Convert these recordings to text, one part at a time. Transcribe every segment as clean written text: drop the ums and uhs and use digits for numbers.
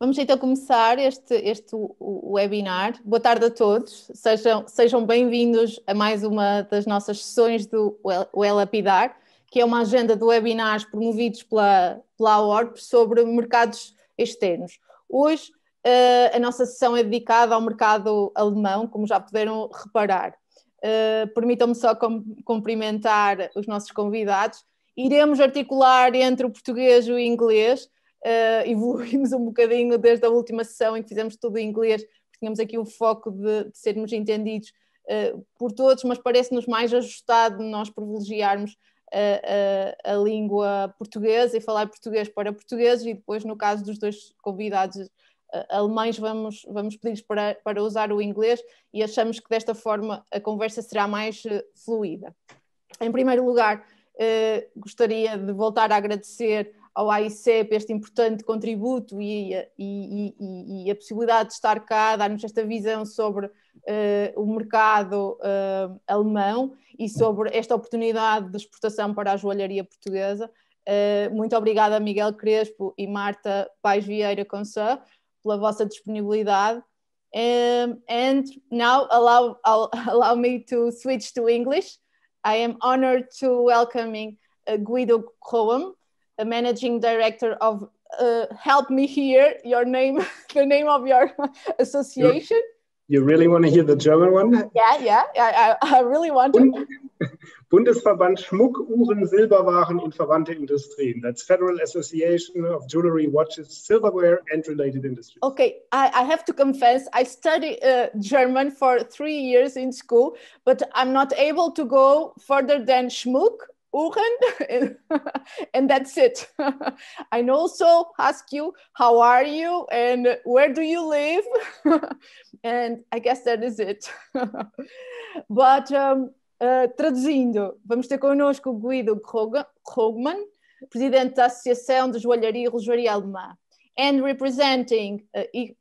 Vamos então começar este webinar. Boa tarde a todos, sejam bem-vindos a mais uma das nossas sessões do E-Lapidar, que é uma agenda de webinars promovidos pela AORP sobre mercados externos. Hoje a nossa sessão é dedicada ao mercado alemão, como já puderam reparar. Permitam-me só cumprimentar os nossos convidados. Iremos articular entre o português e o inglês. Evoluímos um bocadinho desde a última sessão em que fizemos tudo em inglês, porque tínhamos aqui o foco de sermos entendidos por todos, mas parece-nos mais ajustado nós privilegiarmos a língua portuguesa e falar português para portugueses, e depois, no caso dos dois convidados alemães, vamos pedir-lhes para usar o inglês, e achamos que desta forma a conversa será mais fluida. Em primeiro lugar, gostaria de voltar a agradecer ao AICEP este importante contributo e a possibilidade de estar cá, dar-nos esta visão sobre o mercado alemão e sobre esta oportunidade de exportação para a joalharia portuguesa. Muito obrigada a Miguel Crespo e Marta Paes Vieira Consa pela vossa disponibilidade. And now allow me to switch to English. I am honored to welcoming Guido Grohmann, a managing director of help me hear your name, the name of your association. You really want to hear the German one? Yeah, I really want to. Bundesverband Schmuck, Uhren, Silberwaren und verwandte Industrien. That's Federal Association of Jewelry, Watches, Silverware and related industries. Okay, I have to confess, I studied German for 3 years in school, but I'm not able to go further than Schmuck, Uhren, and that's it. I also ask you, how are you and where do you live? And I guess that is it. But traduzindo, vamos ter connosco o Guido Grohmann, presidente da Associação de Joalharia e Relojoaria Alemã. And representing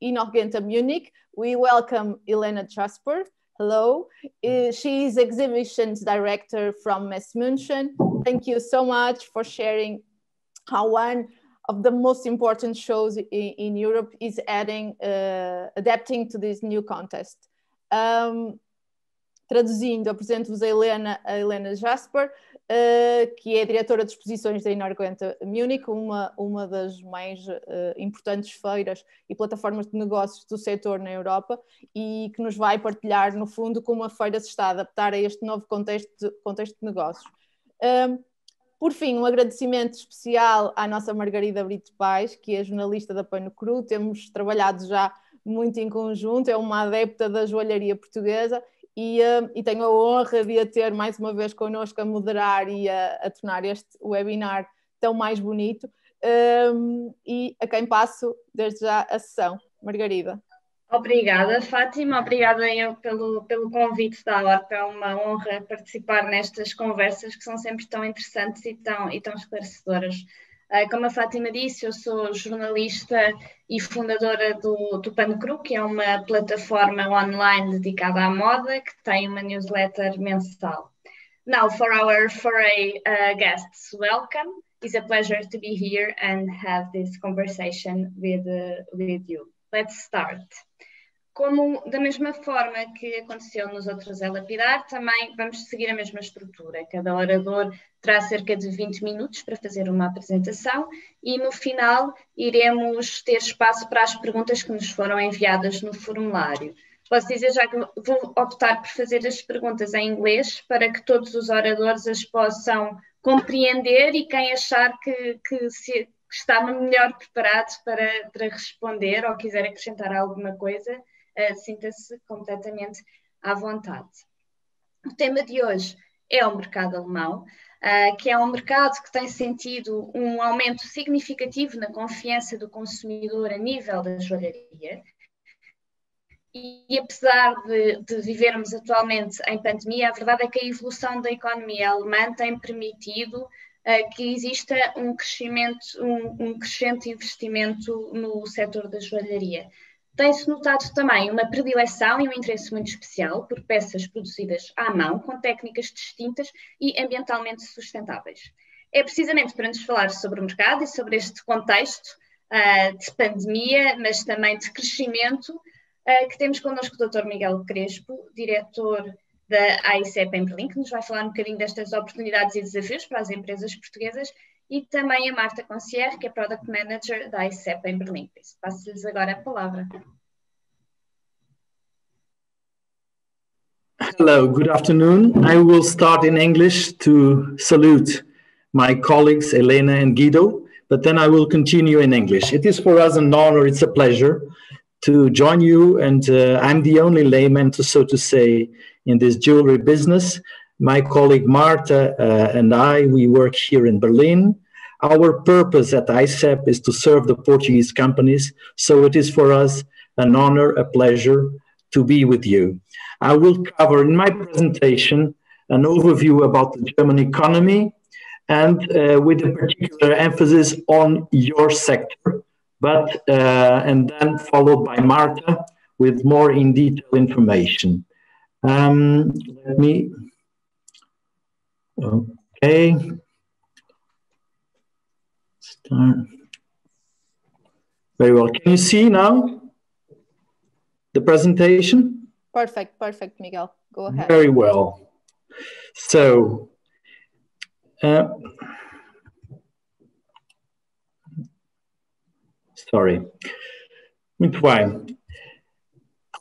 Inhorgenta Munich, we welcome Elena Jasper. Hello, she is Exhibitions Director from Messe München. Thank you so much for sharing how one of the most important shows in Europe is adapting to this new context. Traduzindo, apresento-vos a Elena Jasper, que é Diretora de Exposições da Inhorgenta Munich, uma das mais importantes feiras e plataformas de negócios do setor na Europa, e que nos vai partilhar, no fundo, como a feira se está a adaptar a este novo contexto de negócios. Por fim, um agradecimento especial à nossa Margarida Brito Paes, que é jornalista da Pano Cru. Temos trabalhado já muito em conjunto, é uma adepta da joalharia portuguesa, e tenho a honra de a ter mais uma vez connosco a moderar e a tornar este webinar tão mais bonito, e a quem passo desde já a sessão. Margarida. Obrigada, Fátima, obrigada eu pelo convite da AORP. É uma honra participar nestas conversas que são sempre tão interessantes e tão esclarecedoras. Como a Fátima disse, eu sou jornalista e fundadora do Pano Cru, que é uma plataforma online dedicada à moda, que tem uma newsletter mensal. Now, for our foray guests, welcome. It's a pleasure to be here and have this conversation with you. Let's start. Como da mesma forma que aconteceu nos outros E-Lapidar, também vamos seguir a mesma estrutura. Cada orador terá cerca de 20 minutos para fazer uma apresentação e no final iremos ter espaço para as perguntas que nos foram enviadas no formulário. Posso dizer já que vou optar por fazer as perguntas em inglês para que todos os oradores as possam compreender e quem achar que está melhor preparado para responder ou quiser acrescentar alguma coisa, sinta-se completamente à vontade. O tema de hoje é o mercado alemão, que é um mercado que tem sentido um aumento significativo na confiança do consumidor a nível da joalharia. E apesar de vivermos atualmente em pandemia, a verdade é que a evolução da economia alemã tem permitido que exista um crescente investimento no setor da joalharia. Tem-se notado também uma predileção e um interesse muito especial por peças produzidas à mão, com técnicas distintas e ambientalmente sustentáveis. É precisamente para nos falar sobre o mercado e sobre este contexto de pandemia, mas também de crescimento, que temos connosco o Dr. Miguel Crespo, diretor da AICEP em Berlim, que nos vai falar um bocadinho destas oportunidades e desafios para as empresas portuguesas, e também a Marta Concierge, que é Product Manager da AICEP em Berlim. Por isso, passo-lhes agora a palavra. Hello, good afternoon. I will start in English to salute my colleagues Elena and Guido, but then I will continue in English. It is for us an honor, it's a pleasure to join you, and I'm the only layman, so to say, in this jewelry business. My colleague Marta and I, we work here in Berlin. Our purpose at AICEP is to serve the Portuguese companies, so it is for us an honor, a pleasure to be with you. I will cover in my presentation an overview about the German economy and with a particular emphasis on your sector, but and then followed by Marta with more in detail information. Let me, okay, start. Very well. Can you see now the presentation? Perfect, perfect, Miguel. Go ahead. Very well. So, sorry. Muito bem.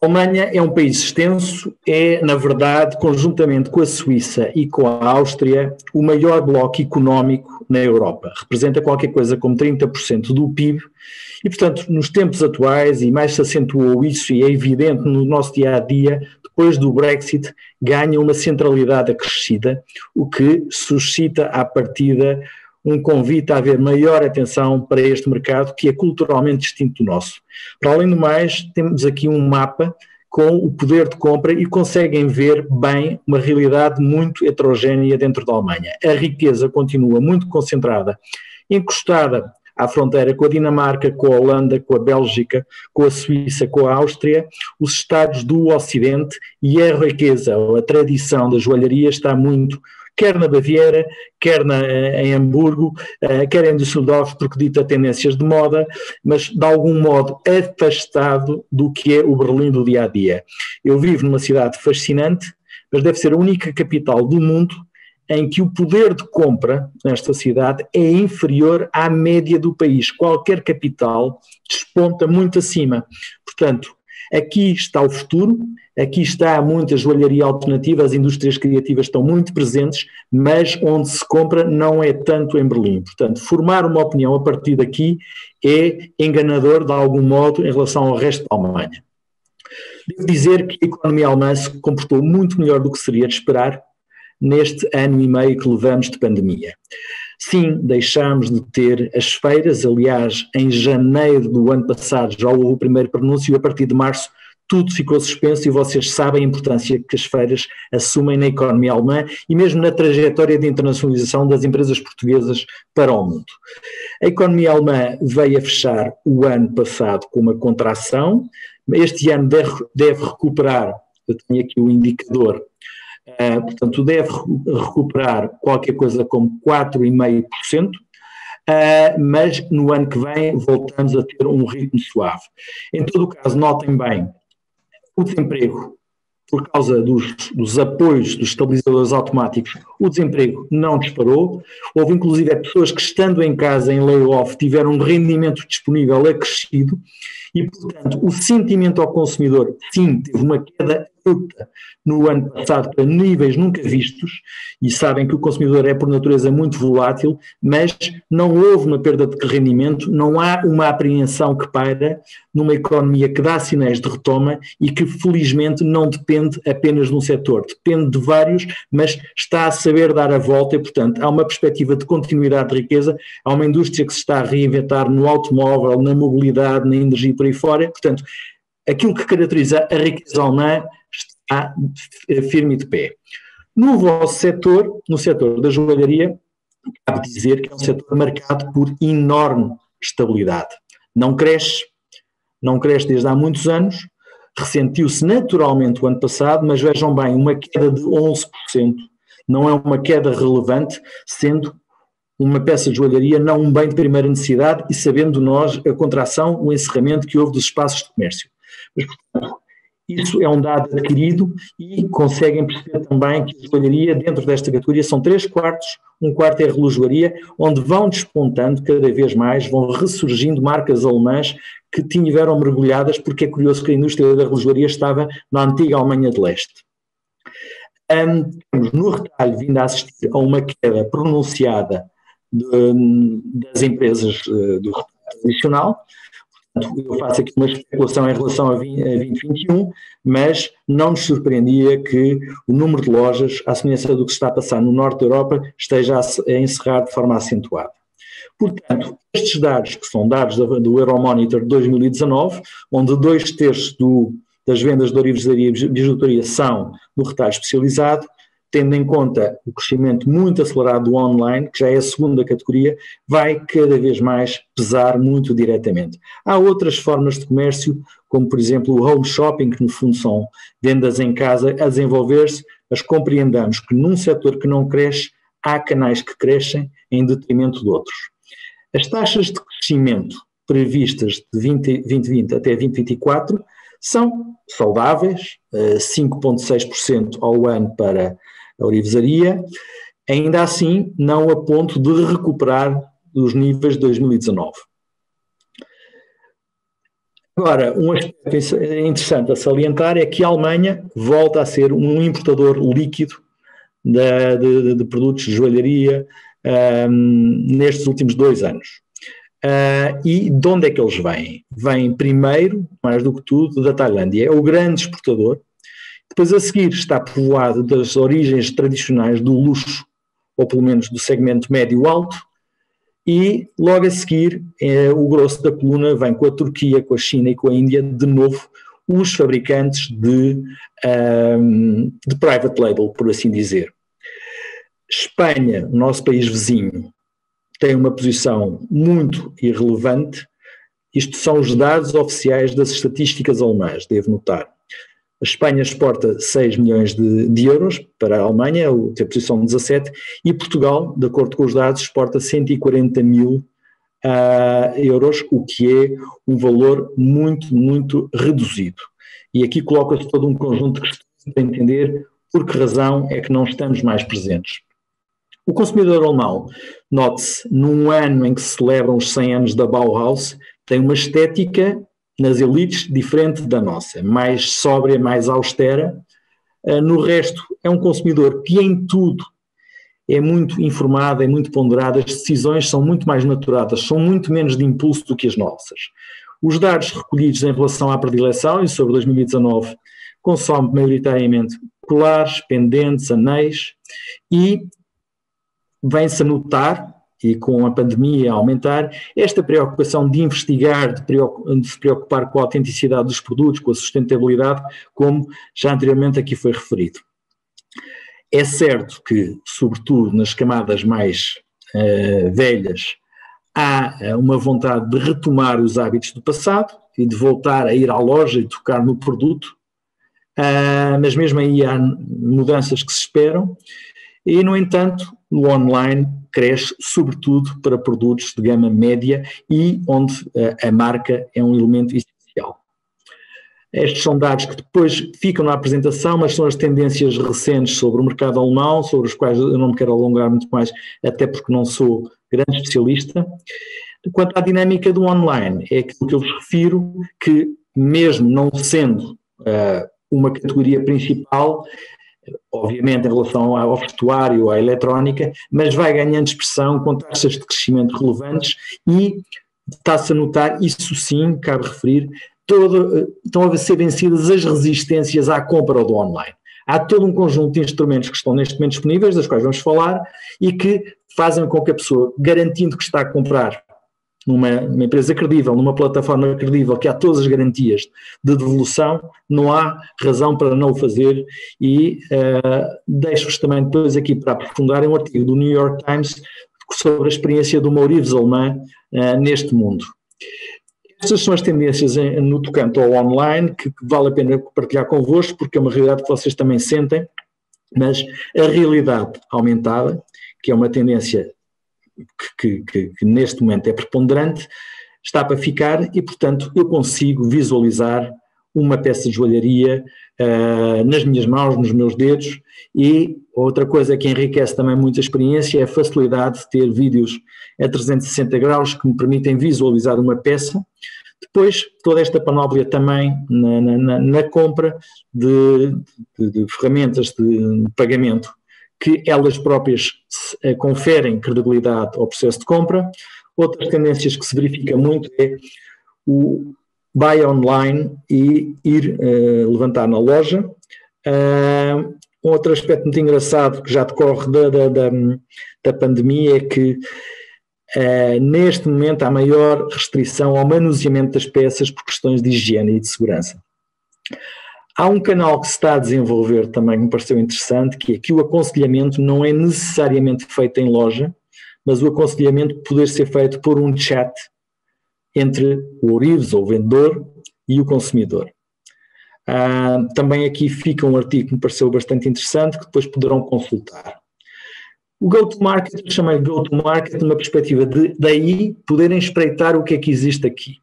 A Alemanha é um país extenso, é, na verdade, conjuntamente com a Suíça e com a Áustria, o maior bloco económico na Europa. Representa qualquer coisa como 30% do PIB e, portanto, nos tempos atuais, e mais se acentuou isso e é evidente no nosso dia-a-dia, depois do Brexit, ganha uma centralidade acrescida, o que suscita, à partida, um convite a haver maior atenção para este mercado que é culturalmente distinto do nosso. Para além do mais, temos aqui um mapa com o poder de compra e conseguem ver bem uma realidade muito heterogénea dentro da Alemanha. A riqueza continua muito concentrada, encostada à fronteira com a Dinamarca, com a Holanda, com a Bélgica, com a Suíça, com a Áustria, os Estados do Ocidente, e a riqueza, ou a tradição da joalharia está muito, quer na Baviera, quer em Hamburgo, quer em Düsseldorf, porque dita tendências de moda, mas de algum modo afastado do que é o Berlim do dia-a-dia. Eu vivo numa cidade fascinante, mas deve ser a única capital do mundo em que o poder de compra nesta cidade é inferior à média do país. Qualquer capital desponta muito acima. Portanto, aqui está o futuro, aqui está muita joalharia alternativa, as indústrias criativas estão muito presentes, mas onde se compra não é tanto em Berlim. Portanto, formar uma opinião a partir daqui é enganador de algum modo em relação ao resto da Alemanha. Devo dizer que a economia alemã se comportou muito melhor do que seria de esperar neste ano e meio que levamos de pandemia. Sim, deixámos de ter as feiras, aliás, em janeiro do ano passado já houve o primeiro prenúncio e a partir de março tudo ficou suspenso e vocês sabem a importância que as feiras assumem na economia alemã e mesmo na trajetória de internacionalização das empresas portuguesas para o mundo. A economia alemã veio a fechar o ano passado com uma contração, este ano deve recuperar, eu tenho aqui o indicador, portanto deve recuperar qualquer coisa como 4,5%, mas no ano que vem voltamos a ter um ritmo suave. Em todo o caso, notem bem, o desemprego, por causa dos apoios dos estabilizadores automáticos, o desemprego não disparou, houve inclusive pessoas que estando em casa em layoff tiveram um rendimento disponível acrescido e, portanto, o sentimento ao consumidor, sim, teve uma queda alta no ano passado para níveis nunca vistos e sabem que o consumidor é por natureza muito volátil, mas não houve uma perda de rendimento, não há uma apreensão que paira numa economia que dá sinais de retoma e que felizmente não depende apenas de um setor, depende de vários, mas está a saber dar a volta e, portanto, há uma perspectiva de continuidade de riqueza, há uma indústria que se está a reinventar no automóvel, na mobilidade, na energia e por aí fora, portanto, aquilo que caracteriza a riqueza alemã está firme e de pé. No vosso setor, no setor da joalharia, cabe dizer que é um setor marcado por enorme estabilidade. Não cresce desde há muitos anos, ressentiu-se naturalmente o ano passado, mas vejam bem, uma queda de 11%, não é uma queda relevante, sendo uma peça de joalharia, não um bem de primeira necessidade, e sabendo nós a contração, o encerramento que houve dos espaços de comércio. Mas, portanto, isso é um dado adquirido e conseguem perceber também que a joalharia, dentro desta categoria, são 3/4, um quarto é a relojoaria, onde vão despontando cada vez mais, vão ressurgindo marcas alemãs que tiveram mergulhadas, porque é curioso que a indústria da relojoaria estava na antiga Alemanha de Leste. No retalho, vindo a assistir a uma queda pronunciada das empresas do retalho tradicional. Portanto, eu faço aqui uma especulação em relação a 2021, mas não nos surpreendia que o número de lojas, à semelhança do que se está a passar no norte da Europa, esteja a encerrar de forma acentuada. Portanto, estes dados, que são dados do Euromonitor de 2019, onde 2/3 das vendas de orivesaria e bijutaria são no retalho especializado, tendo em conta o crescimento muito acelerado do online, que já é a segunda categoria, vai cada vez mais pesar muito diretamente. Há outras formas de comércio, como por exemplo o home shopping, que no fundo são vendas em casa a desenvolver-se, mas compreendamos que num setor que não cresce, há canais que crescem em detrimento de outros. As taxas de crescimento previstas de 2020 até 2024 são saudáveis, 5,6% ao ano para a orivesaria, ainda assim não a ponto de recuperar os níveis de 2019. Agora, um aspecto interessante a salientar é que a Alemanha volta a ser um importador líquido de produtos de joalharia nestes últimos 2 anos. E de onde é que eles vêm? Vêm primeiro, mais do que tudo, da Tailândia. É o grande exportador. Depois a seguir está povoado das origens tradicionais do luxo, ou pelo menos do segmento médio-alto, e logo a seguir o grosso da coluna vem com a Turquia, com a China e com a Índia, de novo, os fabricantes de private label, por assim dizer. Espanha, o nosso país vizinho, tem uma posição muito irrelevante. Isto são os dados oficiais das estatísticas alemãs, devo notar. A Espanha exporta 6 milhões de euros para a Alemanha, tem a posição 17, e Portugal, de acordo com os dados, exporta 140 mil euros, o que é um valor muito, muito reduzido. E aqui coloca-se todo um conjunto de questões para entender por que razão é que não estamos mais presentes. O consumidor alemão, note-se, num ano em que se celebram os 100 anos da Bauhaus, tem uma estética nas elites diferente da nossa, mais sóbria, mais austera. No resto, é um consumidor que em tudo é muito informado, é muito ponderado, as decisões são muito mais maturadas, são muito menos de impulso do que as nossas. Os dados recolhidos em relação à predileção, e sobre 2019, consome maioritariamente colares, pendentes, anéis, e vem-se a notar, e com a pandemia a aumentar, esta preocupação de investigar, de se preocupar com a autenticidade dos produtos, com a sustentabilidade, como já anteriormente aqui foi referido. É certo que, sobretudo nas camadas mais velhas, há uma vontade de retomar os hábitos do passado e de voltar a ir à loja e tocar no produto, mas mesmo aí há mudanças que se esperam. E, no entanto, o online cresce sobretudo para produtos de gama média e onde a marca é um elemento essencial. Estes são dados que depois ficam na apresentação, mas são as tendências recentes sobre o mercado alemão, sobre os quais eu não me quero alongar muito mais, até porque não sou grande especialista. Quanto à dinâmica do online, é aquilo que eu vos refiro, que mesmo não sendo uma categoria principal, obviamente em relação ao vestuário, à eletrónica, mas vai ganhando expressão com taxas de crescimento relevantes e está-se a notar, isso sim, cabe referir, estão a ser vencidas as resistências à compra do online. Há todo um conjunto de instrumentos que estão neste momento disponíveis, das quais vamos falar, e que fazem com que a pessoa, garantindo que está a comprar numa empresa credível, numa plataforma credível, que há todas as garantias de devolução, não há razão para não o fazer. E deixo-vos também depois aqui para aprofundarem um artigo do New York Times sobre a experiência do Maurives alemã neste mundo. Estas são as tendências no tocante ao online, que vale a pena partilhar convosco, porque é uma realidade que vocês também sentem, mas a realidade aumentada, que é uma tendência que neste momento é preponderante, está para ficar e, portanto, eu consigo visualizar uma peça de joalharia nas minhas mãos, nos meus dedos. E outra coisa que enriquece também muito a experiência é a facilidade de ter vídeos a 360 graus que me permitem visualizar uma peça. Depois, toda esta panóplia também na compra de ferramentas de pagamento que elas próprias conferem credibilidade ao processo de compra. Outras tendências que se verifica muito é o buy online e ir levantar na loja. Outro aspecto muito engraçado que já decorre da pandemia é que neste momento há maior restrição ao manuseamento das peças por questões de higiene e de segurança. Há um canal que se está a desenvolver também, que me pareceu interessante, que é que o aconselhamento não é necessariamente feito em loja, mas o aconselhamento poder ser feito por um chat entre o ourives ou o vendedor e o consumidor. Também aqui fica um artigo que me pareceu bastante interessante, que depois poderão consultar. O go-to-market, eu chamei de go-to-market numa perspectiva de daí poderem espreitar o que é que existe aqui.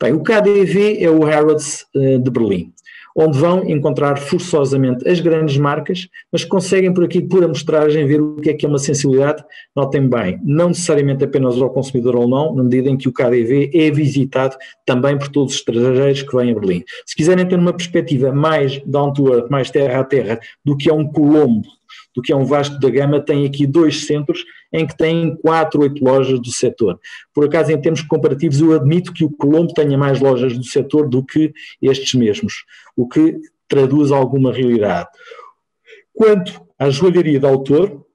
Bem, o KDV é o Harrods de Berlim, onde vão encontrar forçosamente as grandes marcas, mas conseguem por aqui, por amostragem, ver o que é uma sensibilidade. Notem bem, não necessariamente apenas ao consumidor alemão, na medida em que o KDV é visitado também por todos os estrangeiros que vêm a Berlim. Se quiserem ter uma perspectiva mais down to earth, mais terra a terra, do que é um Colombo, do que é um Vasco da Gama, tem aqui 2 centros em que têm 4 ou 8 lojas do setor. Por acaso, em termos comparativos, eu admito que o Colombo tenha mais lojas do setor do que estes mesmos, o que traduz alguma realidade. Quanto à joalharia de autor,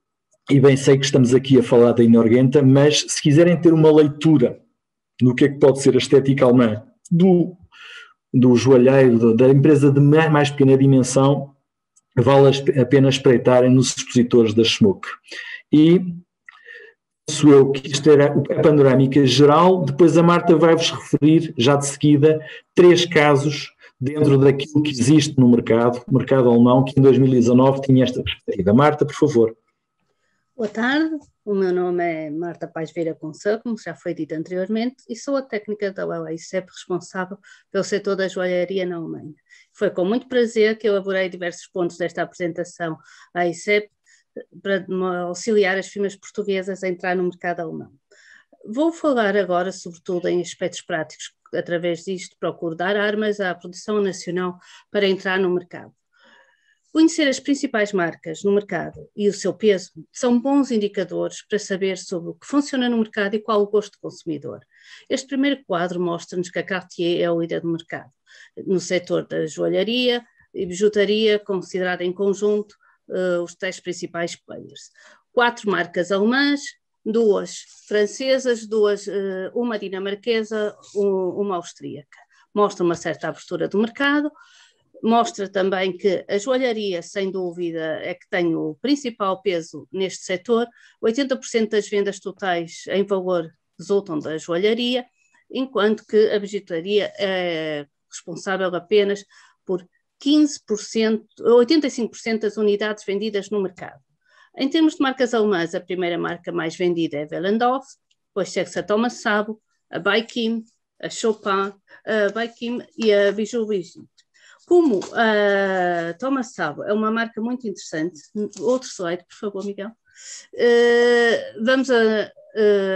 e bem sei que estamos aqui a falar da Inhorgenta, mas se quiserem ter uma leitura do que é que pode ser a estética alemã do joalheiro, da empresa de mais pequena dimensão, vale a pena espreitarem nos expositores da Schmuck. E penso eu que isto era a panorâmica geral. Depois a Marta vai-vos referir, já de seguida, 3 casos dentro daquilo que existe no mercado alemão, que em 2019 tinha esta perspectiva. Marta, por favor. Boa tarde, o meu nome é Marta Paz Vieira Conceição, como já foi dito anteriormente, e sou a técnica da AICEP responsável pelo setor da joalharia na Alemanha. Foi com muito prazer que elaborei diversos pontos desta apresentação à AICEP para auxiliar as firmas portuguesas a entrar no mercado alemão. Vou falar agora, sobretudo, em aspectos práticos. Através disto, procuro dar armas à produção nacional para entrar no mercado. Conhecer as principais marcas no mercado e o seu peso são bons indicadores para saber sobre o que funciona no mercado e qual o gosto do consumidor. Este primeiro quadro mostra-nos que a Cartier é o líder do mercado, no setor da joalharia e bijutaria, considerada em conjunto os 10 principais players. 4 marcas alemãs, 2 francesas, uma dinamarquesa, uma austríaca. Mostra uma certa abertura do mercado. Mostra também que a joalharia, sem dúvida, é que tem o principal peso neste setor. 80% das vendas totais em valor resultam da joalharia, enquanto que a bijutaria é responsável apenas por 15%, 85% das unidades vendidas no mercado. Em termos de marcas alemãs, a primeira marca mais vendida é a Wellendorf, depois segue-se a Thomas Sabo, a Baikim, a Chopin, a Baikim e a Bijou. Como a Thomas Sabo é uma marca muito interessante, outro slide, por favor, Miguel, vamos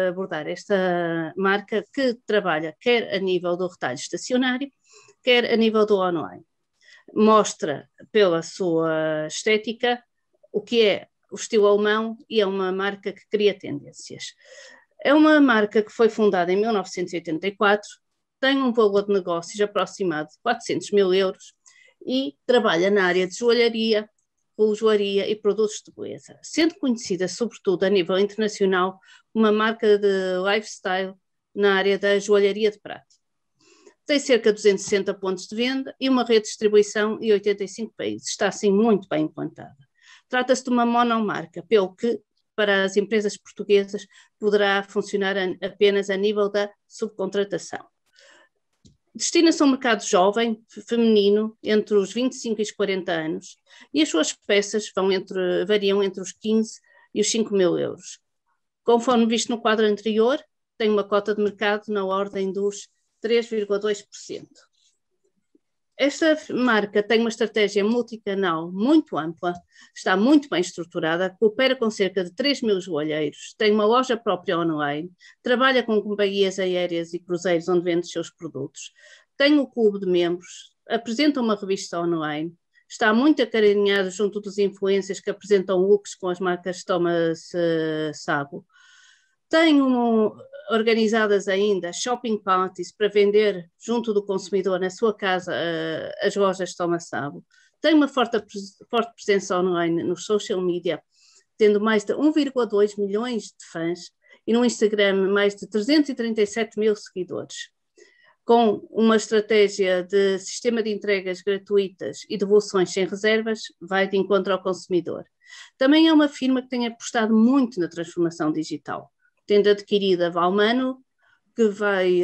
abordar esta marca que trabalha quer a nível do retalho estacionário, quer a nível do online. Mostra pela sua estética o que é o estilo alemão e é uma marca que cria tendências. É uma marca que foi fundada em 1984, tem um valor de negócios aproximado de 400 mil euros e trabalha na área de joalharia, relojoaria e produtos de beleza, sendo conhecida sobretudo a nível internacional uma marca de lifestyle na área da joalharia de prata. Tem cerca de 260 pontos de venda e uma rede de distribuição em 85 países. Está assim muito bem implantada. Trata-se de uma monomarca, pelo que para as empresas portuguesas poderá funcionar apenas a nível da subcontratação. Destina-se a um mercado jovem, feminino, entre os 25 e os 40 anos, e as suas peças variam entre os 15 e os 5 mil euros. Conforme visto no quadro anterior, tem uma cota de mercado na ordem dos 3,2%. Esta marca tem uma estratégia multicanal muito ampla, está muito bem estruturada, coopera com cerca de 3 mil joalheiros, tem uma loja própria online, trabalha com companhias aéreas e cruzeiros onde vende os seus produtos, tem um clube de membros, apresenta uma revista online, está muito acarinhado junto dos influencers que apresentam looks com as marcas Thomas Sabo. Tem organizadas ainda shopping parties para vender junto do consumidor na sua casa as lojas Thomas Sabo. Tem uma forte presença online nos social media, tendo mais de 1,2 milhões de fãs e no Instagram mais de 337 mil seguidores. Com uma estratégia de sistema de entregas gratuitas e devoluções sem reservas, vai de encontro ao consumidor. Também é uma firma que tem apostado muito na transformação digital, tendo adquirido a Valmano, que vai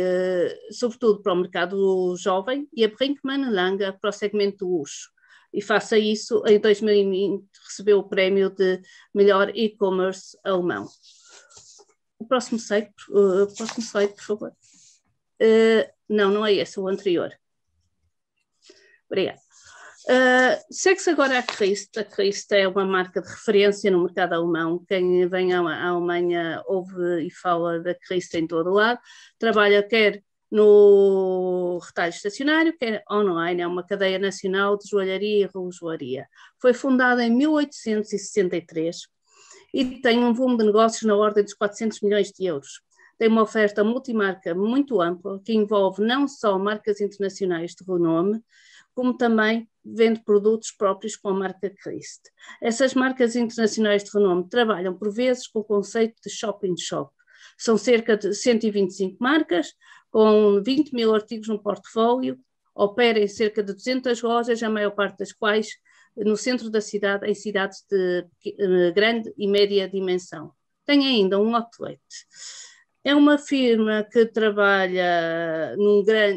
sobretudo para o mercado jovem, e a Brinkmann Lange para o segmento do luxo. E face a isso, em 2020 recebeu o prémio de melhor e-commerce alemão. O próximo slide, por favor. Não é esse, o anterior. Obrigada. Segue-se agora a Christ. A Christ é uma marca de referência no mercado alemão. Quem vem à Alemanha ouve e fala da Christ em todo o lado. Trabalha quer no retalho estacionário, quer online. É uma cadeia nacional de joalharia e relojoaria. Foi fundada em 1863 e tem um volume de negócios na ordem dos 400 milhões de euros. Tem uma oferta multimarca muito ampla, que envolve não só marcas internacionais de renome, como também vende produtos próprios com a marca Christ. Essas marcas internacionais de renome trabalham por vezes com o conceito de shop-in-shop. São cerca de 125 marcas, com 20 mil artigos no portfólio, operam em cerca de 200 lojas, a maior parte das quais no centro da cidade, em cidades de grande e média dimensão. Tem ainda um outlet. É uma firma que trabalha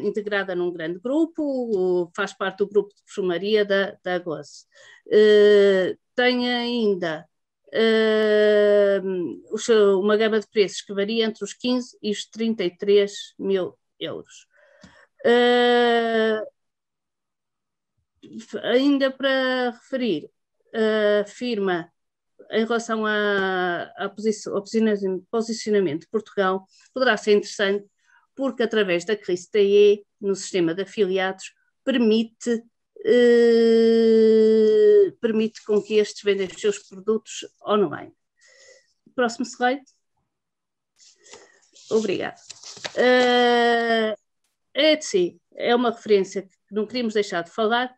integrada num grande grupo, faz parte do grupo de perfumaria da Gloss. Tem ainda uma gama de preços que varia entre os 15 e os 33 mil euros. Ainda para referir, a firma, em relação ao posicionamento de Portugal, poderá ser interessante porque, através da CRIS-TE, no sistema de afiliados, permite com que estes vendam os seus produtos online. Próximo slide. Obrigada. A Etsy é uma referência que não queríamos deixar de falar,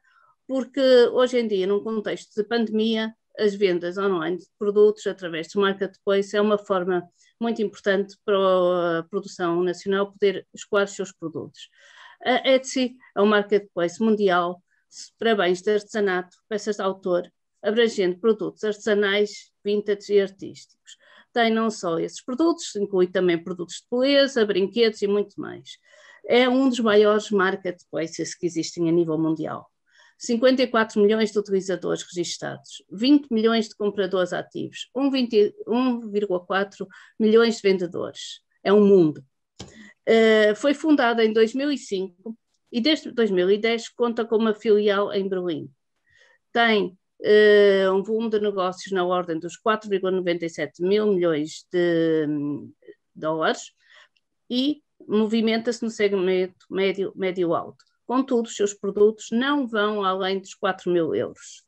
porque hoje em dia, num contexto de pandemia, as vendas online de produtos através do marketplace é uma forma muito importante para a produção nacional poder escoar os seus produtos. A Etsy é um marketplace mundial para bens de artesanato, peças de autor, abrangendo produtos artesanais, vintage e artísticos. Tem não só esses produtos, inclui também produtos de beleza, brinquedos e muito mais. É um dos maiores marketplaces que existem a nível mundial. 54 milhões de utilizadores registados, 20 milhões de compradores ativos, 1,4 milhões de vendedores. É um mundo. Foi fundada em 2005 e desde 2010 conta com uma filial em Berlim. Tem um volume de negócios na ordem dos 4,97 mil milhões de dólares e movimenta-se no segmento médio-alto. Contudo, os seus produtos não vão além dos 4 mil euros.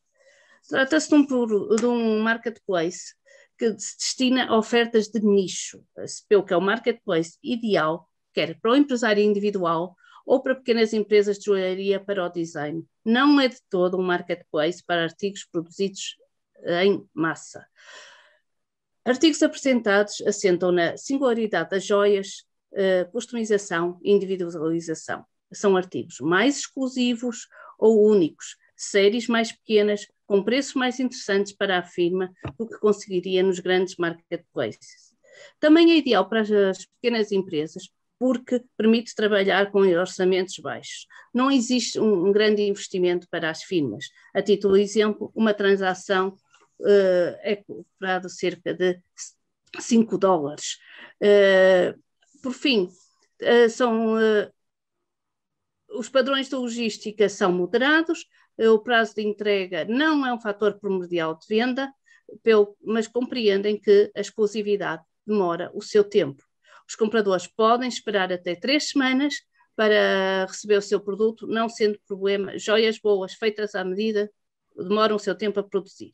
Trata-se de um marketplace que se destina a ofertas de nicho, pelo que é o marketplace ideal, quer para o empresário individual ou para pequenas empresas de joalharia para o design. Não é de todo um marketplace para artigos produzidos em massa. Artigos apresentados assentam na singularidade das joias, customização e individualização. São artigos mais exclusivos ou únicos, séries mais pequenas, com preços mais interessantes para a firma do que conseguiria nos grandes marketplaces. Também é ideal para as pequenas empresas, porque permite trabalhar com orçamentos baixos. Não existe um grande investimento para as firmas. A título de exemplo, uma transação é cobrado cerca de $5. Por fim, os padrões de logística são moderados, o prazo de entrega não é um fator primordial de venda, mas compreendem que a exclusividade demora o seu tempo. Os compradores podem esperar até 3 semanas para receber o seu produto, não sendo problema. Joias boas, feitas à medida, demoram o seu tempo a produzir.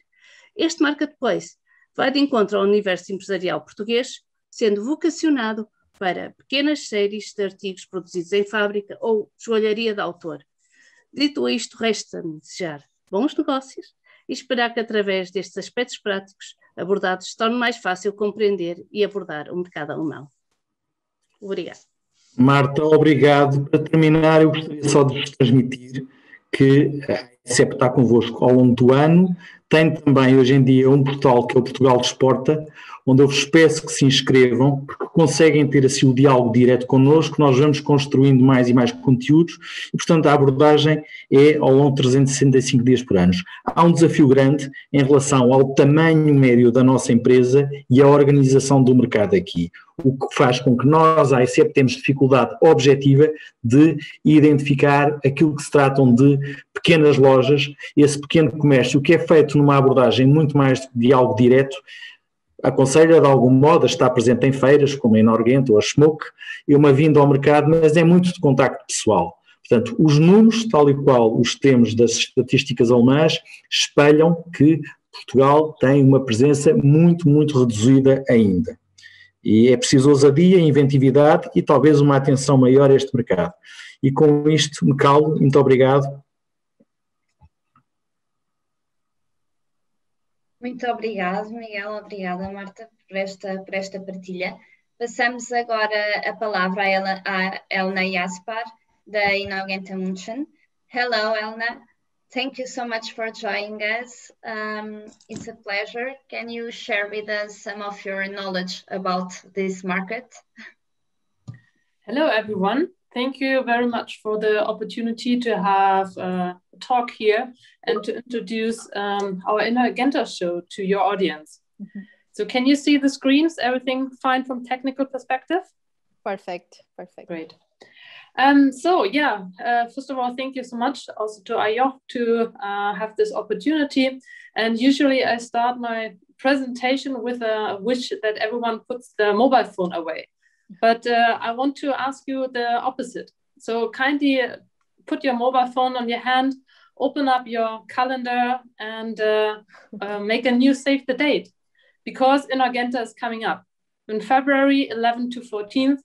Este marketplace vai de encontro ao universo empresarial português, sendo vocacionado para pequenas séries de artigos produzidos em fábrica ou joalharia de autor. Dito isto, resta-me desejar bons negócios e esperar que, através destes aspectos práticos abordados, se torne mais fácil compreender e abordar o mercado alemão. Obrigada. Marta, obrigado. Para terminar, eu gostaria só de vos transmitir que a AICEP está convosco ao longo do ano. Tem também, hoje em dia, um portal que é o Portugal Exporta, onde eu vos peço que se inscrevam, porque conseguem ter assim o diálogo direto connosco, nós vamos construindo mais e mais conteúdos e, portanto, a abordagem é ao longo de 365 dias por ano. Há um desafio grande em relação ao tamanho médio da nossa empresa e à organização do mercado aqui, o que faz com que nós, a AICEP, temos dificuldade objetiva de identificar aquilo que se tratam de pequenas lojas, esse pequeno comércio que é feito numa abordagem muito mais de diálogo direto. Aconselho de algum modo a estar presente em feiras, como a Inhorgenta ou a Smoke, e uma vinda ao mercado, mas é muito de contacto pessoal. Portanto, os números, tal e qual os temos das estatísticas alemãs, espelham que Portugal tem uma presença muito, muito reduzida ainda. E é preciso ousadia, inventividade e talvez uma atenção maior a este mercado. E com isto me calo. Muito obrigado. Muito obrigado, Miguel. Obrigada, Marta, por esta partilha. Passamos agora a palavra a Elena Jasper, da Inhorgenta München. Hello, Elena. Thank you so much for joining us. It's a pleasure. Can you share with us some of your knowledge about this market? Hello, everyone. Thank you very much for the opportunity to have a talk here and to introduce our Inhorgenta show to your audience. Mm-hmm. So can you see the screens? Everything fine from technical perspective? Perfect. Great. First of all, thank you so much also to IOF to have this opportunity. And usually I start my presentation with a wish that everyone puts the mobile phone away. But I want to ask you the opposite. So kindly put your mobile phone on your hand, open up your calendar and make a new save the date, because Inhorgenta is coming up. In February 11 to 14th,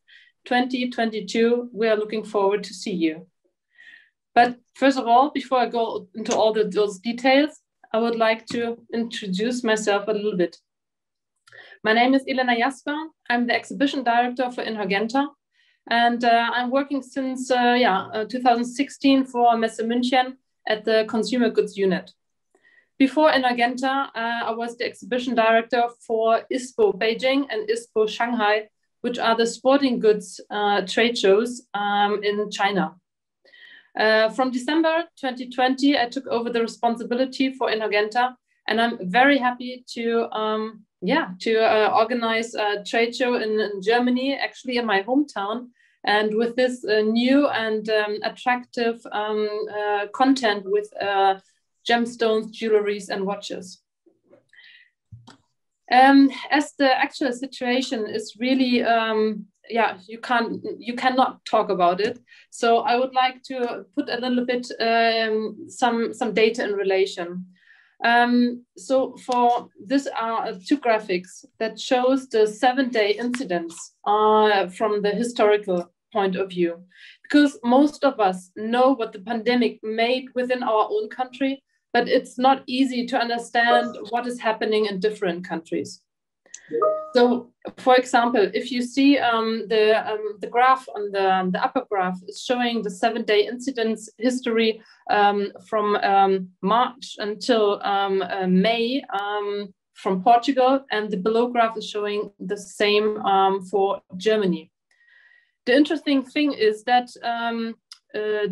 2022, we are looking forward to see you. But first of all, before I go into all those details, I would like to introduce myself a little bit. My name is Elena Jasper. I'm the exhibition director for Inhorgenta, and I'm working since 2016 for Messe München at the consumer goods unit. Before Inhorgenta, I was the exhibition director for ISPO Beijing and ISPO Shanghai, which are the sporting goods trade shows in China. From December 2020, I took over the responsibility for Inhorgenta, and I'm very happy to organize a trade show in Germany, actually in my hometown, and with this new and attractive content with gemstones, jewelries, and watches. As the actual situation is really, you cannot talk about it. So I would like to put a little bit some data in relation. So for this are two graphics that shows the 7-day incidence from the historical point of view, because most of us know what the pandemic made within our own country, but it's not easy to understand what is happening in different countries. So, for example, if you see the graph on the upper graph is showing the 7-day incidence history from March until May from Portugal, and the below graph is showing the same for Germany. The interesting thing is that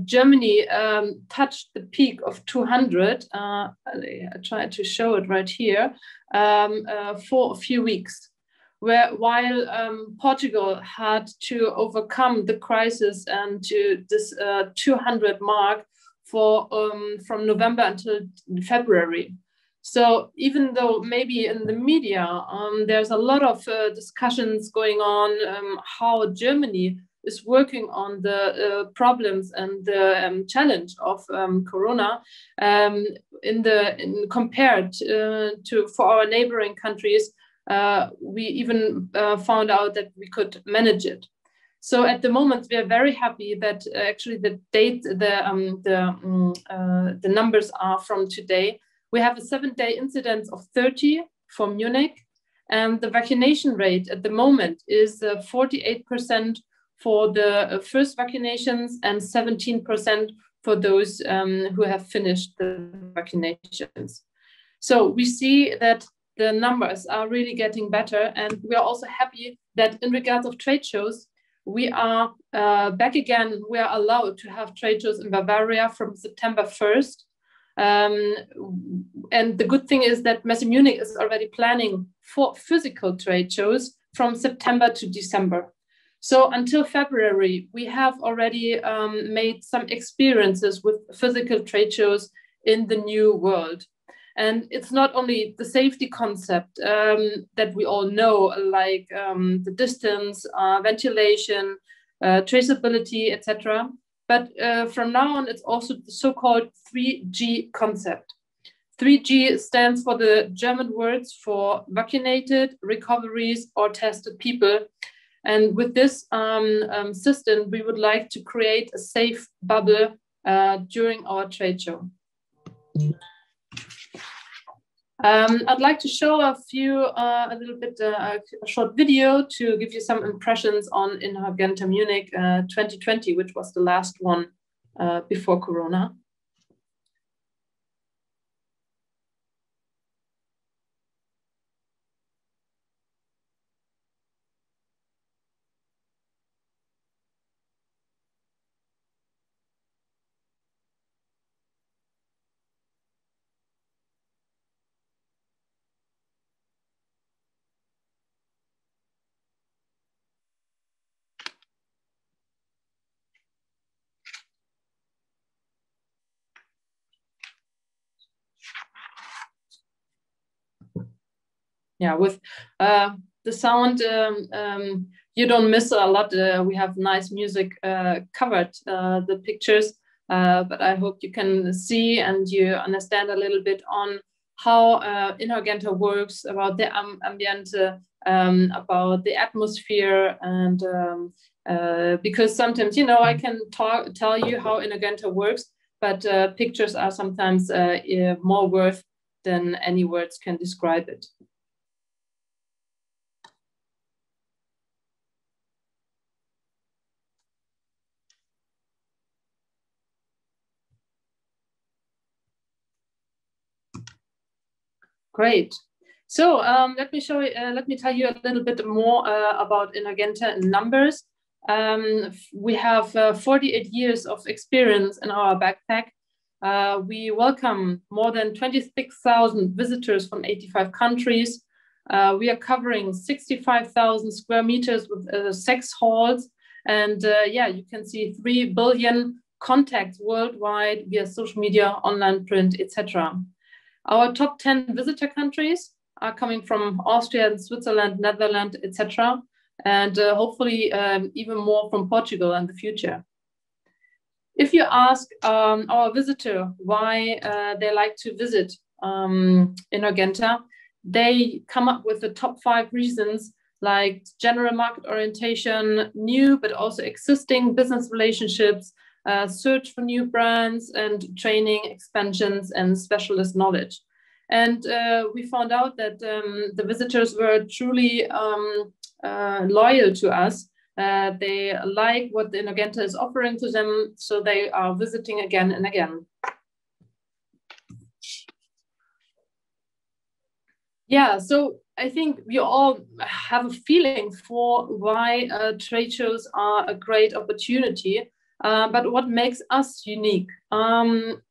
Germany touched the peak of 200. I try to show it right here for a few weeks, while Portugal had to overcome the crisis and to this 200 mark for from November until February. So even though maybe in the media there's a lot of discussions going on how Germany is working on the problems and the challenge of Corona, compared to for our neighboring countries, we even found out that we could manage it. So at the moment, we are very happy that actually the numbers are from today. We have a 7-day incidence of 30 for Munich, and the vaccination rate at the moment is 48% for the first vaccinations and 17% for those who have finished the vaccinations. So we see that the numbers are really getting better, and we are also happy that in regards of trade shows, we are back again. We are allowed to have trade shows in Bavaria from September 1st. And the good thing is that Messe Munich is already planning for physical trade shows from September to December. So until February, we have already made some experiences with physical trade shows in the new world. And it's not only the safety concept that we all know, like the distance, ventilation, traceability, etc. But from now on, it's also the so-called 3G concept. 3G stands for the German words for vaccinated, recoveries, or tested people. And with this system, we would like to create a safe bubble during our trade show. I'd like to show a short video to give you some impressions on Inhorgenta Munich 2020, which was the last one before Corona. Yeah, with the sound, you don't miss a lot. We have nice music covered the pictures, but I hope you can see and you understand a little bit on how Inhorgenta works, about the ambiente, about the atmosphere, and because sometimes, you know, I can tell you how Inhorgenta works, but pictures are sometimes more worth than any words can describe it. Great. So let me tell you a little bit more about Inhorgenta in numbers. We have 48 years of experience in our backpack. We welcome more than 26,000 visitors from 85 countries. We are covering 65,000 square meters with 6 halls. And yeah, you can see 3 billion contacts worldwide via social media, online print, etc. Our top 10 visitor countries are coming from Austria, Switzerland, Netherlands, etc. And hopefully even more from Portugal in the future. If you ask our visitor why they like to visit Inhorgenta, they come up with the top 5 reasons, like general market orientation, new but also existing business relationships, search for new brands, and training, expansions, and specialist knowledge. And we found out that the visitors were truly loyal to us. They like what the Inhorgenta is offering to them, so they are visiting again and again. Yeah, so I think we all have a feeling for why trade shows are a great opportunity. But what makes us unique?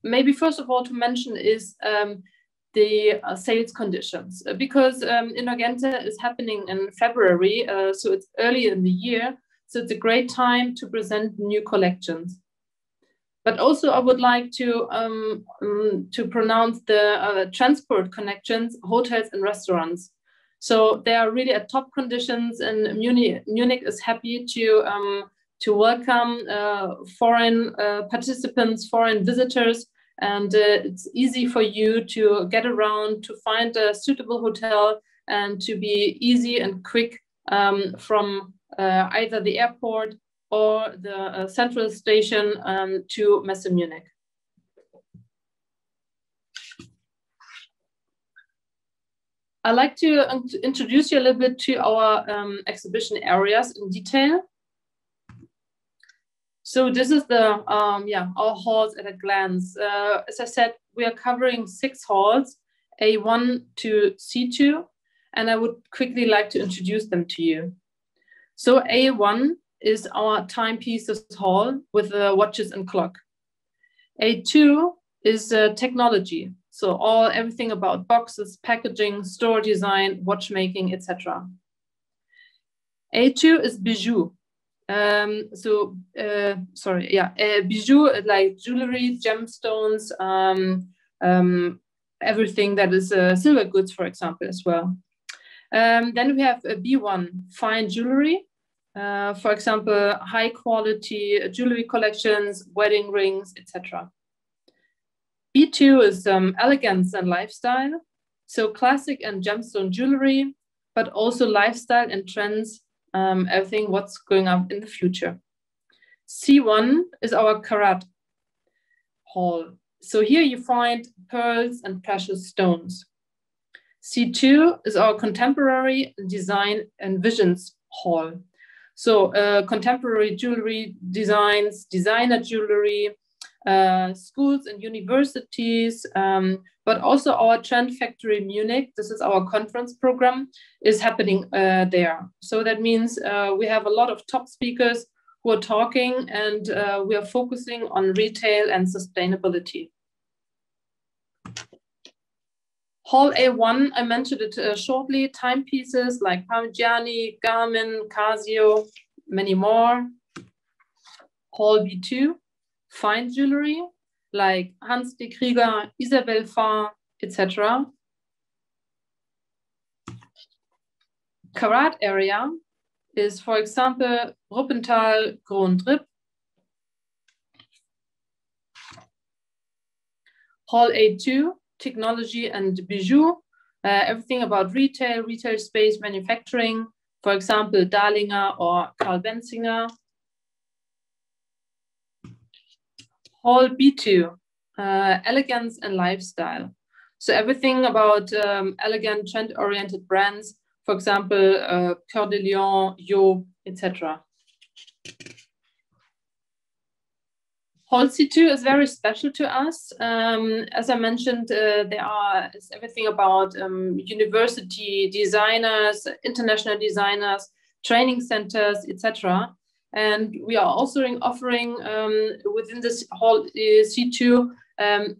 Maybe first of all to mention is the sales conditions, because Inhorgenta is happening in February, so it's early in the year, so it's a great time to present new collections. But also I would like to pronounce the transport connections, hotels and restaurants. So they are really at top conditions, and Munich is happy to welcome foreign participants, foreign visitors, and it's easy for you to get around, to find a suitable hotel, and to be easy and quick from either the airport or the central station to Messe Munich. I'd like to introduce you a little bit to our exhibition areas in detail. So this is the our halls at a glance. As I said, we are covering 6 halls, A1 to C2, and I would quickly like to introduce them to you. So A1 is our timepieces hall with the watches and clock. A2 is technology, so everything about boxes, packaging, store design, watchmaking, etc. A2 is bijou. Bijou like jewelry, gemstones, everything that is silver goods, for example, as well. Then we have a B1, fine jewelry, for example, high quality jewelry collections, wedding rings, etc. B2 is elegance and lifestyle, so classic and gemstone jewelry, but also lifestyle and trends, everything what's going up in the future. C1 is our Karat hall. So here you find pearls and precious stones. C2 is our contemporary design and visions hall. So contemporary jewelry designs, designer jewelry, schools and universities, but also our Trend Factory Munich, this is our conference program, is happening there. So that means we have a lot of top speakers who are talking, and we are focusing on retail and sustainability. Hall A1, I mentioned it shortly, timepieces like Parmigiani, Garmin, Casio, many more. Hall B2, fine jewelry like Hans de Krieger, Isabelle Farr, etc. Karat area is, for example, Ruppenthal, Grohn-Dripp. Hall A2, technology and bijou, everything about retail, retail space, manufacturing, for example, Dahlinger or Karl Benzinger. Hall B2, elegance and lifestyle. So everything about elegant, trend-oriented brands, for example, Coeur de Lion, Job, etc. Hall C2 is very special to us. As I mentioned, it's everything about university designers, international designers, training centers, etc. And we are also offering within this Hall C2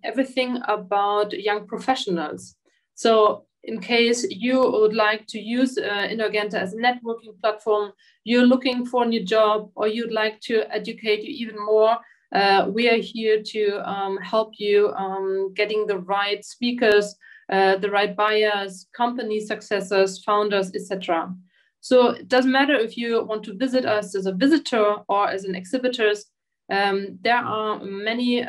everything about young professionals. So in case you would like to use Inhorgenta as a networking platform, you're looking for a new job, or you'd like to educate you even more, we are here to help you getting the right speakers, the right buyers, company successors, founders, etc. So it doesn't matter if you want to visit us as a visitor or as an exhibitor. There are many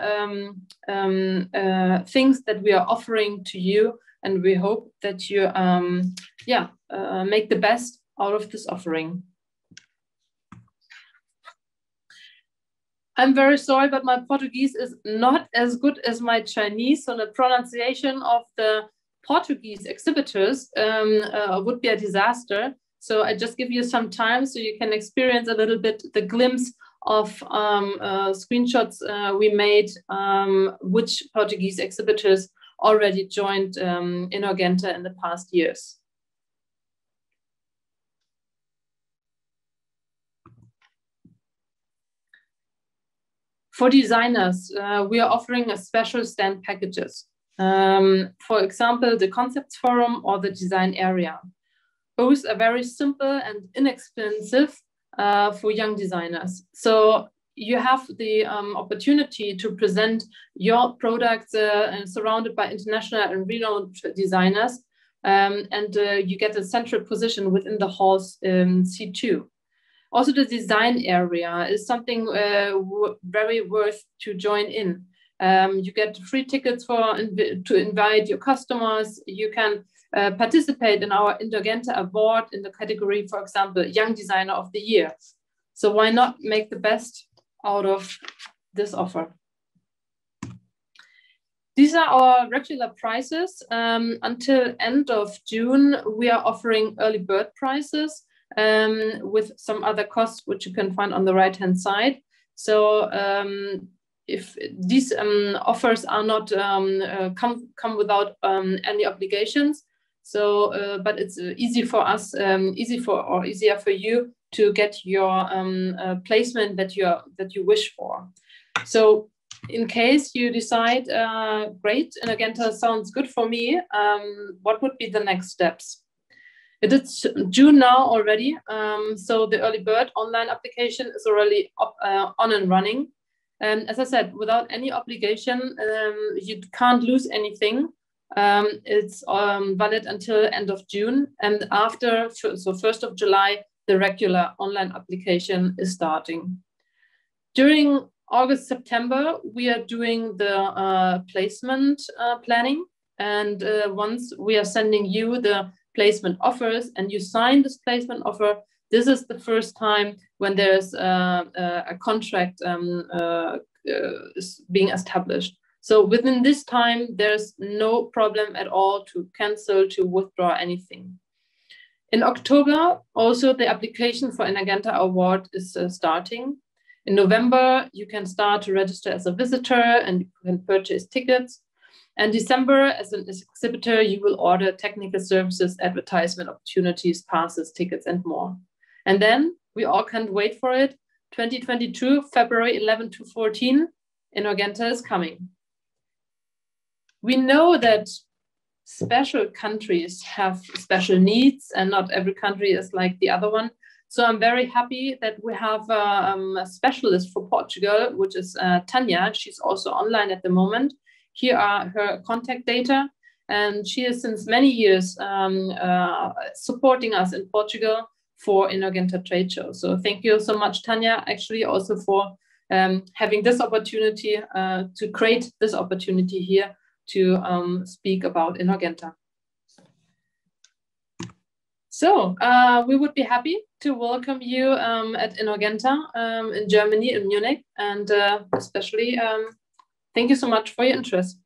things that we are offering to you, and we hope that you make the best out of this offering. I'm very sorry, but my Portuguese is not as good as my Chinese, so the pronunciation of the Portuguese exhibitors would be a disaster. So I just give you some time so you can experience a little bit the glimpse of screenshots we made, which Portuguese exhibitors already joined Inhorgenta in the past years. For designers, we are offering a special stand packages. For example, the Concepts Forum or the Design Area. Both are very simple and inexpensive for young designers. So you have the opportunity to present your products surrounded by international and renowned designers, and you get a central position within the hall's C2. Also, the design area is something very worth to join in. You get free tickets to invite your customers. You can participate in our Inhorgenta award in the category, for example, Young Designer of the Year. So why not make the best out of this offer? These are our regular prices. Until end of June, we are offering early bird prices with some other costs, which you can find on the right-hand side. So if these offers are not come without any obligations, so but it's easy for us, easier for you to get your placement that you wish for. So in case you decide, great, Inhorgenta sounds good for me, what would be the next steps? It is June now already, so the early bird online application is already on and running. And as I said, without any obligation, you can't lose anything. It's valid until end of June, and after, so 1st of July, the regular online application is starting. During August, September, we are doing the placement planning, and once we are sending you the placement offers and you sign this placement offer, this is the first time when there's a contract being established. So within this time, there's no problem at all to cancel, to withdraw anything. In October, also the application for Inhorgenta Award is starting. In November, you can start to register as a visitor and you can purchase tickets. And December, as an exhibitor, you will order technical services, advertisement opportunities, passes, tickets, and more. And then we all can't wait for it. 2022, February 11 to 14, Inhorgenta is coming. We know that special countries have special needs and not every country is like the other one. So I'm very happy that we have a specialist for Portugal, which is Tanya. She's also online at the moment. Here are her contact data, and she is since many years supporting us in Portugal for Inhorgenta trade show. So thank you so much, Tanya, actually also for having this opportunity to create this opportunity here to speak about Inhorgenta. So we would be happy to welcome you at Inhorgenta in Germany, in Munich, and especially thank you so much for your interest.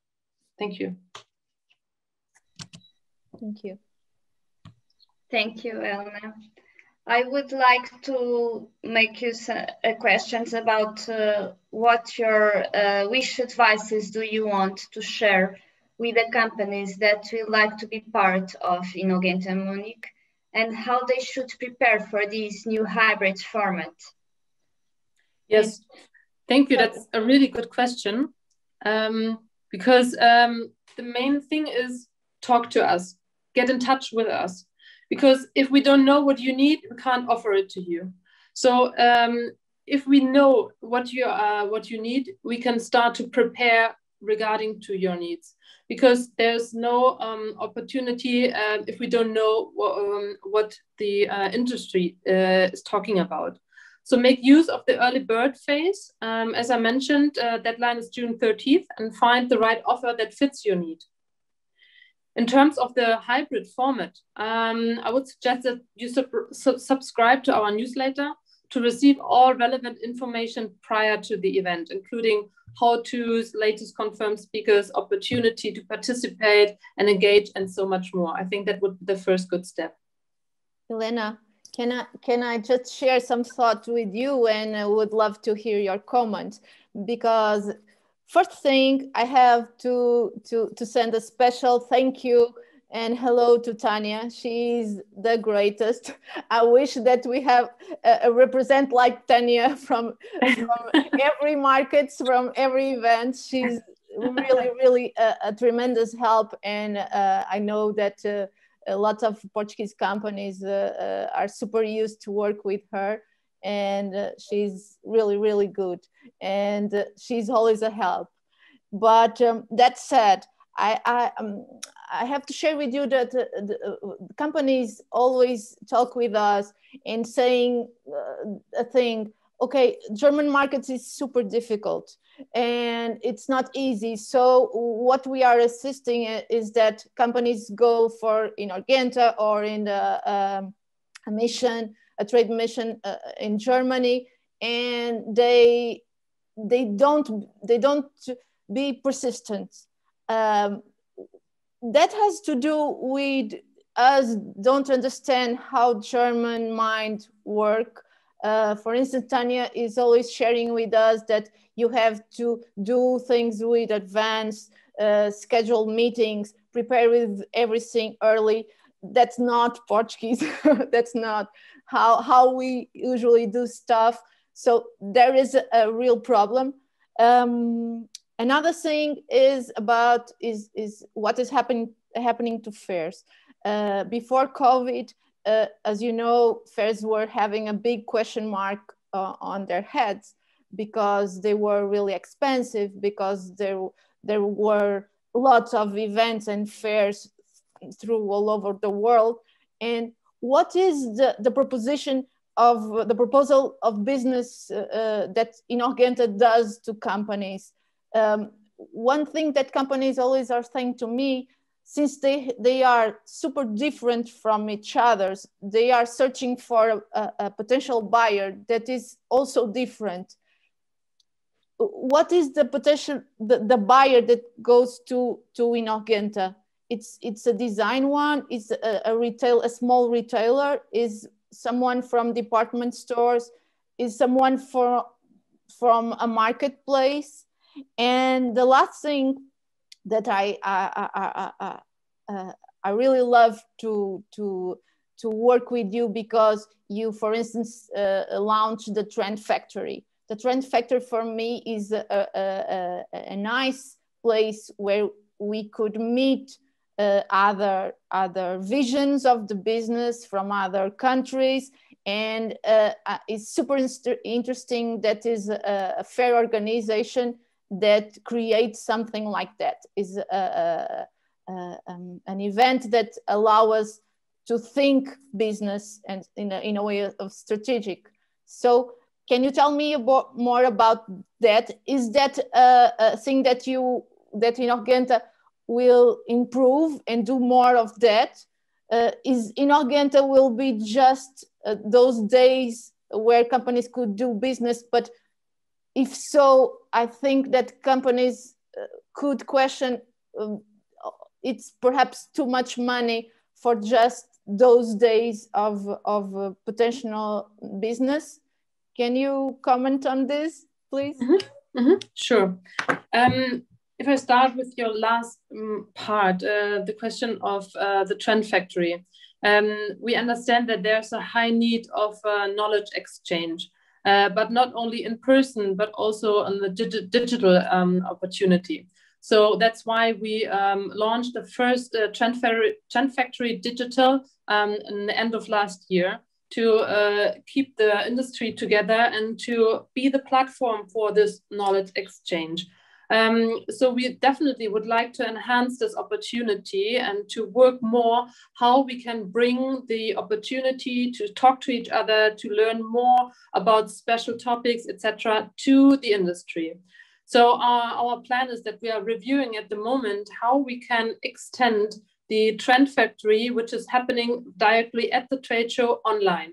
Thank you. Thank you. Thank you, Elena. I would like to make you some questions about what your wish advices do you want to share with the companies that would like to be part of Inhorgenta Munich, and how they should prepare for this new hybrid format. Yes, thank you. That's a really good question. Because the main thing is talk to us, get in touch with us. Because if we don't know what you need, we can't offer it to you. So if we know what you need, we can start to prepare regarding to your needs. Because there's no opportunity if we don't know what the industry is talking about. So make use of the early bird phase. As I mentioned, deadline is June 30th, and find the right offer that fits your need. In terms of the hybrid format, I would suggest that you subscribe to our newsletter to receive all relevant information prior to the event, including how-tos, latest confirmed speakers, opportunity to participate and engage, and so much more. I think that would be the first good step. Elena, can I just share some thoughts with you, and I would love to hear your comments, because first thing, I have to send a special thank you and hello to Tanya. She's the greatest. I wish that we have a represent like Tanya from every market, from every event. She's really a tremendous help. And I know that a lot of Portuguese companies are super used to work with her, and she's really good, and she's always a help. But that said, I have to share with you that the companies always talk with us and saying a thing, okay, German markets is super difficult and it's not easy. So what we are assisting is that companies go for Inhorgenta or in the a trade mission in Germany, and they don't be persistent. That has to do with us don't understand how German mind work. For instance, Tanya is always sharing with us that you have to do things with advance, schedule meetings, prepare with everything early. That's not Portuguese. That's not how we usually do stuff. So there is a real problem. Another thing is what is happening to fairs. Before COVID, as you know, fairs were having a big question mark on their heads because they were really expensive, because there were lots of events and fairs through all over the world. And what is the proposition of the proposal of business that Inhorgenta does to companies? One thing that companies always are saying to me, since they are super different from each other, they are searching for a potential buyer that is also different. What is the potential, the buyer that goes to Inhorgenta? It's a design one, it's a small retailer, is someone from department stores, is someone from a marketplace. And the last thing that I really love to work with you, because you, for instance, launched the Trend Factory. The Trend Factory for me is a nice place where we could meet other visions of the business from other countries, and it's super interesting that is a fair organization that creates something like that. Is an event that allows us to think business and in a way of strategic. So can you tell me more about that? Is that a thing that Inhorgenta will improve and do more of that? Is Inhorgenta will be just those days where companies could do business? But if so, I think that companies could question, it's perhaps too much money for just those days of potential business. Can you comment on this, please? Mm-hmm. Mm-hmm. Sure. If I start with your last part, the question of the Trend Factory, we understand that there's a high need of knowledge exchange, but not only in person, but also on the digital opportunity. So that's why we launched the first Trend Factory Digital in the end of last year, to keep the industry together and to be the platform for this knowledge exchange. So we definitely would like to enhance this opportunity and to work more how we can bring the opportunity to talk to each other, to learn more about special topics, etc., to the industry. So our plan is that we are reviewing at the moment how we can extend the Trend Factory, which is happening directly at the trade show, online.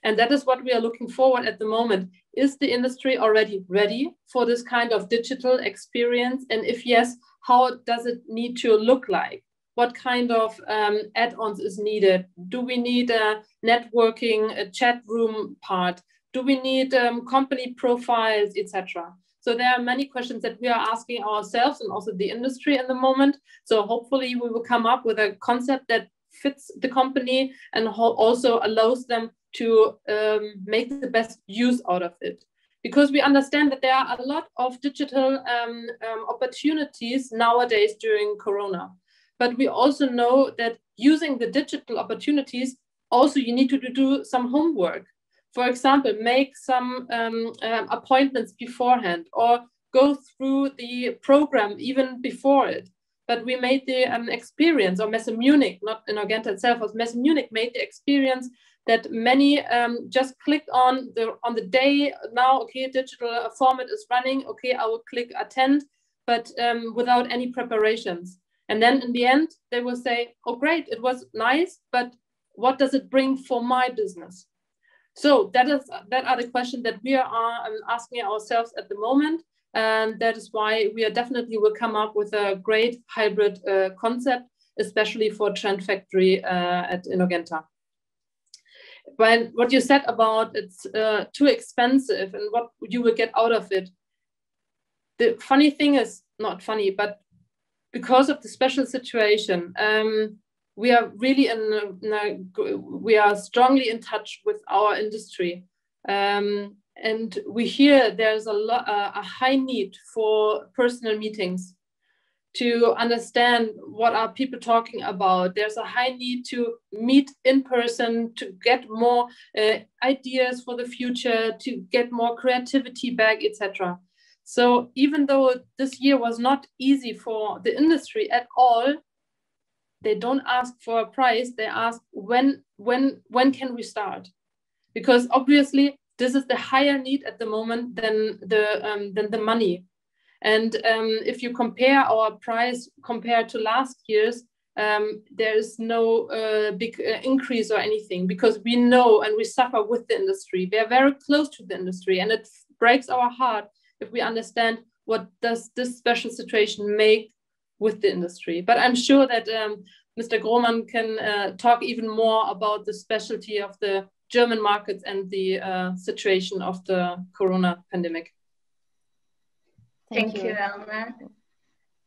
And that is what we are looking forward at the moment. Is the industry already ready for this kind of digital experience? And if yes, how does it need to look like? What kind of add-ons is needed? Do we need a networking, a chat room part? Do we need company profiles, etc.? So there are many questions that we are asking ourselves and also the industry at the moment. So hopefully we will come up with a concept that fits the company and also allows them to make the best use out of it. because we understand that there are a lot of digital opportunities nowadays during Corona. But we also know that using the digital opportunities, also you need to do some homework. For example, make some appointments beforehand, or go through the program even before it. But we made the experience, or Messe Munich, not Inhorgenta itself, but Messe Munich made the experience that many just clicked on the day. Now, okay, digital format is running. Okay, I will click attend, but without any preparations. And then in the end, they will say, oh, great, it was nice, but what does it bring for my business? So that are the questions that we are asking ourselves at the moment. And that is why we are definitely will come up with a great hybrid concept, especially for Trend Factory at Inhorgenta. But what you said about it's too expensive and what you will get out of it. The funny thing is, not funny, but because of the special situation, we are really we are strongly in touch with our industry. And we hear there's a high need for personal meetings to understand what are people talking about. There's a high need to meet in person, to get more ideas for the future, to get more creativity back, etc. So even though this year was not easy for the industry at all, they don't ask for a price. They ask when can we start? Because obviously this is the higher need at the moment than the money. And if you compare our price compared to last year's, there is no big increase or anything, because we know and we suffer with the industry. We are very close to the industry, and it breaks our heart if we understand what does this special situation make with the industry. But I'm sure that Mr. Grohmann can talk even more about the specialty of the German markets and the situation of the Corona pandemic. Thank you, Elena.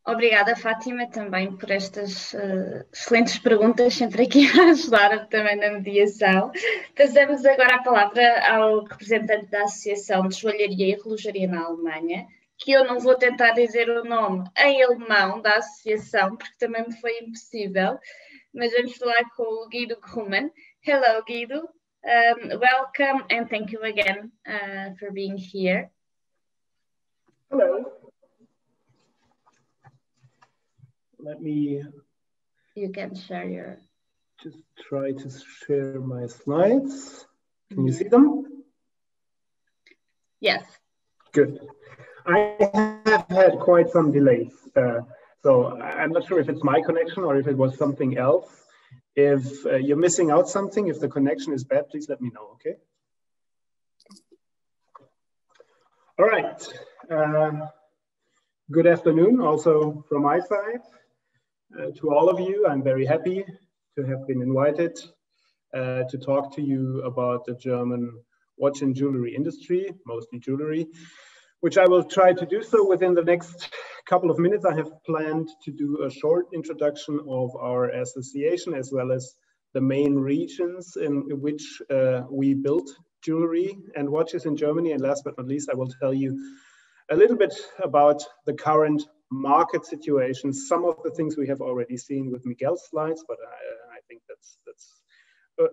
Obrigada, Fátima, também por estas excelentes perguntas, sempre aqui a ajudar também na mediação. Passamos agora a palavra ao representante da Associação de Joalharia e Relojaria na Alemanha, que eu não vou tentar dizer o nome em alemão da associação, porque também me foi impossível, mas vamos falar com o Guido Grohmann. Hello, Guido. Welcome and thank you again for being here. Hello. Let me... You can share your... Just try to share my slides. Can you see them? Yes. Good. I have had quite some delays. So I'm not sure if it's my connection or if it was something else. If you're missing out something, if the connection is bad, please let me know, okay? All right. Good afternoon also from my side. To all of you, I'm very happy to have been invited to talk to you about the German watch and jewelry industry, mostly jewelry, which I will try to do so within the next couple of minutes. I have planned to do a short introduction of our association, as well as the main regions in which we build jewelry and watches in Germany. And last but not least, I will tell you a little bit about the current market situation. Some of the things we have already seen with Miguel's slides, but I think that's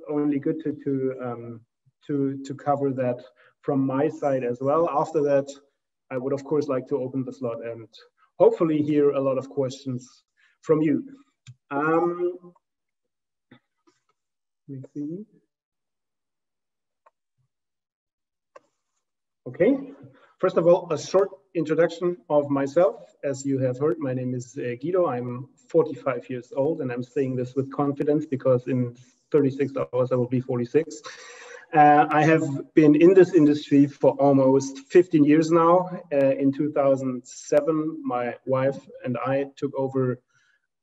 only good to cover that from my side as well. After that, I would of course like to open the slot and hopefully hear a lot of questions from you. Let me see. Okay. First of all, a short introduction of myself. As you have heard, my name is Guido. I'm 45 years old, and I'm saying this with confidence because in 36 hours I will be 46. I have been in this industry for almost 15 years now. In 2007, my wife and I took over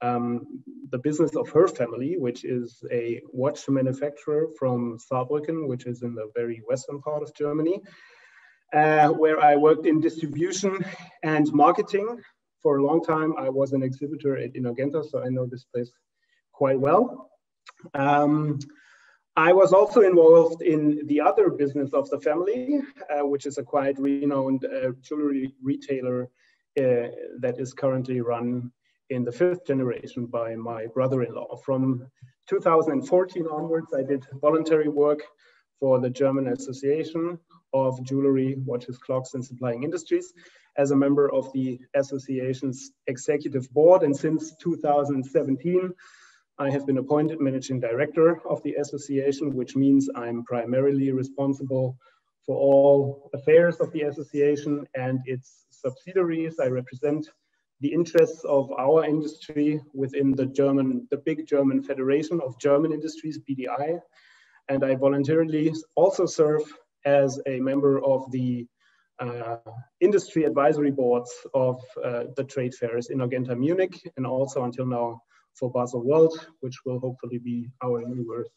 the business of her family, which is a watch manufacturer from Saarbrücken, which is in the very western part of Germany. Where I worked in distribution and marketing. For a long time, I was an exhibitor at Inhorgenta, so I know this place quite well. I was also involved in the other business of the family, which is a quite renowned jewelry retailer that is currently run in the 5th generation by my brother-in-law. From 2014 onwards, I did voluntary work for the German Association of Jewelry, Watches, Clocks and Supplying Industries as a member of the association's executive board. And since 2017, I have been appointed managing director of the association, which means I'm primarily responsible for all affairs of the association and its subsidiaries. I represent the interests of our industry within the big German Federation of German Industries, BDI. And I voluntarily also serve as a member of the industry advisory boards of the trade fairs Inhorgenta Munich, and also until now for Basel World, which will hopefully be our universe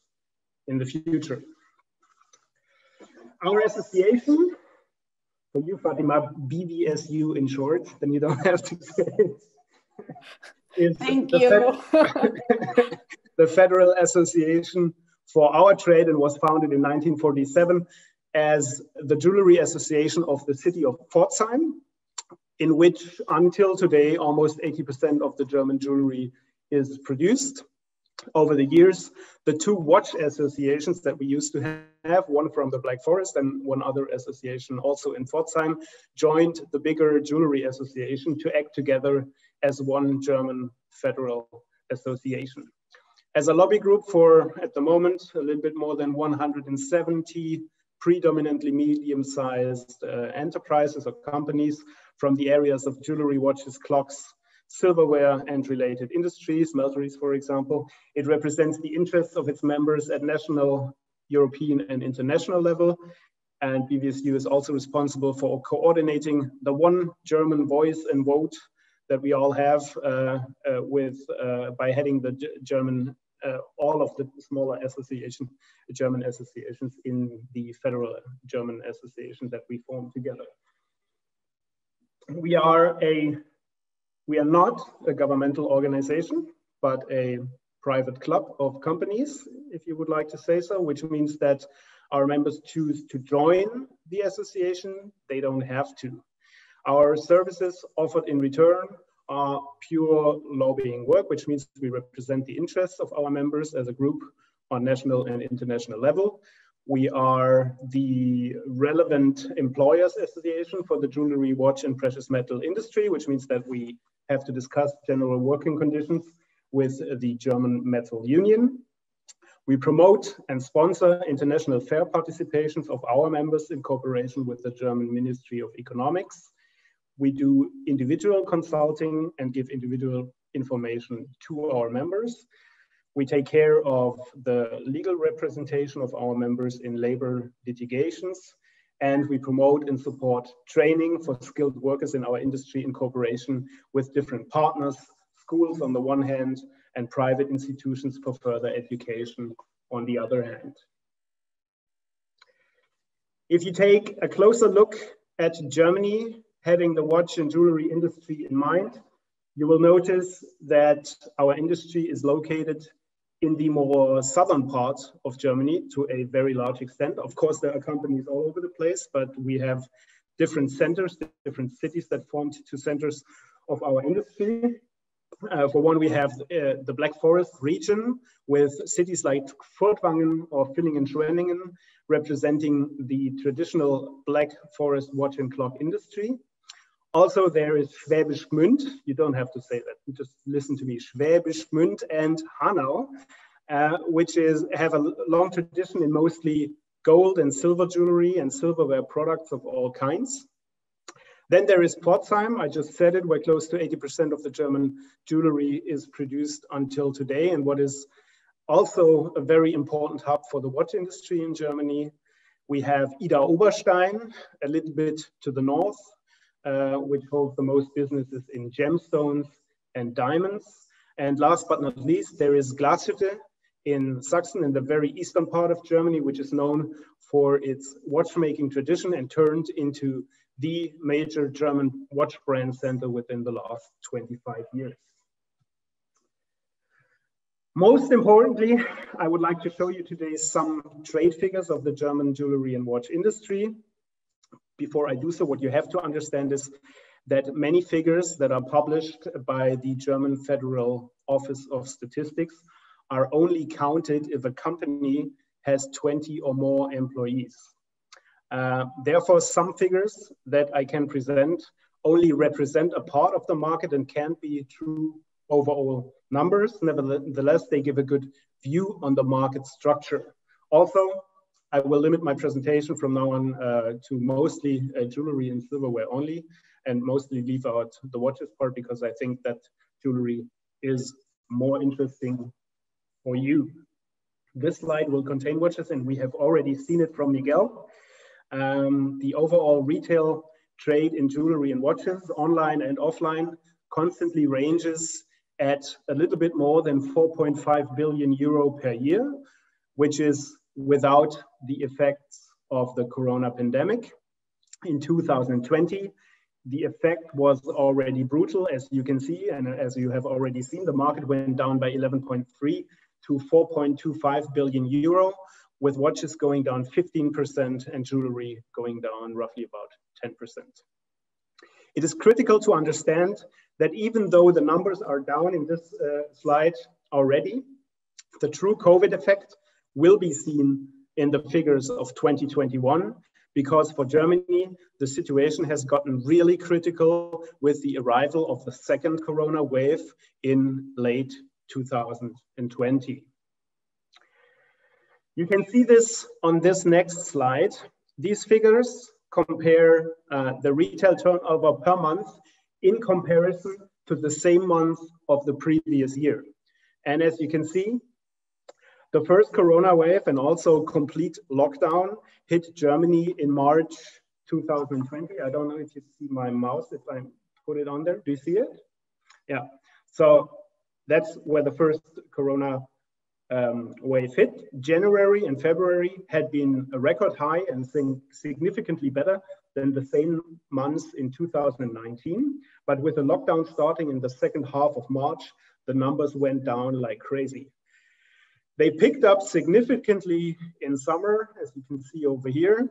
in the future. Our association, for you, Fatima, BVSU in short, then you don't have to say it. Thank you. The Federal Association for Our Trade, and was founded in 1947 as the Jewelry Association of the city of Pforzheim, in which until today, almost 80% of the German jewelry is produced. Over the years, the two watch associations that we used to have, one from the Black Forest and one other association also in Pforzheim, joined the bigger jewelry association to act together as one German federal association. As a lobby group for, at the moment, a little bit more than 170 predominantly medium-sized enterprises or companies from the areas of jewelry, watches, clocks, silverware and related industries, melteries, for example. It represents the interests of its members at national, European and international level. And BVSU is also responsible for coordinating the one German voice and vote that we all have by heading the German, all of the smaller German associations in the federal German association that we form together. We are not a governmental organization, but a private club of companies, if you would like to say so, which means that our members choose to join the association. They don't have to. Our services offered in return are pure lobbying work, which means we represent the interests of our members as a group on national and international level. We are the relevant employers association for the jewelry, watch and precious metal industry, which means that we have to discuss general working conditions with the German Metal Union. We promote and sponsor international fair participations of our members in cooperation with the German Ministry of Economics. We do individual consulting and give individual information to our members. We take care of the legal representation of our members in labor litigations, and we promote and support training for skilled workers in our industry in cooperation with different partners, schools on the one hand, and private institutions for further education on the other hand. If you take a closer look at Germany, having the watch and jewelry industry in mind, you will notice that our industry is located in the more southern part of Germany to a very large extent. Of course, there are companies all over the place, but we have different centers, different cities that form two centers of our industry. For one, we have the Black Forest region with cities like Furtwangen or Villingen-Schwenningen representing the traditional Black Forest watch and clock industry. Also, there is Schwäbisch Gmünd. You don't have to say that, just listen to me. Schwäbisch Gmünd and Hanau, which have a long tradition in mostly gold and silver jewelry and silverware products of all kinds. Then there is Pforzheim. I just said it, where close to 80% of the German jewelry is produced until today, and what is also a very important hub for the watch industry in Germany. We have Idar-Oberstein, a little bit to the north, which holds the most businesses in gemstones and diamonds. And last but not least, there is Glashütte in Saxony, in the very eastern part of Germany, which is known for its watchmaking tradition and turned into the major German watch brand center within the last 25 years. Most importantly, I would like to show you today some trade figures of the German jewelry and watch industry. Before I do so, what you have to understand is that many figures that are published by the German Federal Office of Statistics are only counted if a company has 20 or more employees. Therefore, some figures that I can present only represent a part of the market and can't be true overall numbers. Nevertheless, they give a good view on the market structure. Also, I will limit my presentation from now on to mostly jewelry and silverware only, and mostly leave out the watches part because I think that jewelry is more interesting for you. This slide will contain watches, and we have already seen it from Miguel. The overall retail trade in jewelry and watches, online and offline, constantly ranges at a little bit more than 4.5 billion euro per year, which is without the effects of the corona pandemic. In 2020, the effect was already brutal, as you can see, and as you have already seen, the market went down by 11.3 to 4.25 billion euro, with watches going down 15% and jewelry going down roughly about 10%. It is critical to understand that even though the numbers are down in this slide already, the true COVID effect will be seen in the figures of 2021, because for Germany, the situation has gotten really critical with the arrival of the second corona wave in late 2020. You can see this on this next slide. These figures compare the retail turnover per month in comparison to the same month of the previous year. And as you can see, the first corona wave and also complete lockdown hit Germany in March 2020. I don't know if you see my mouse, if I put it on there. Do you see it? Yeah. So that's where the first corona wave hit. January and February had been a record high and significantly better than the same months in 2019. But with the lockdown starting in the second half of March, the numbers went down like crazy. They picked up significantly in summer, as you can see over here,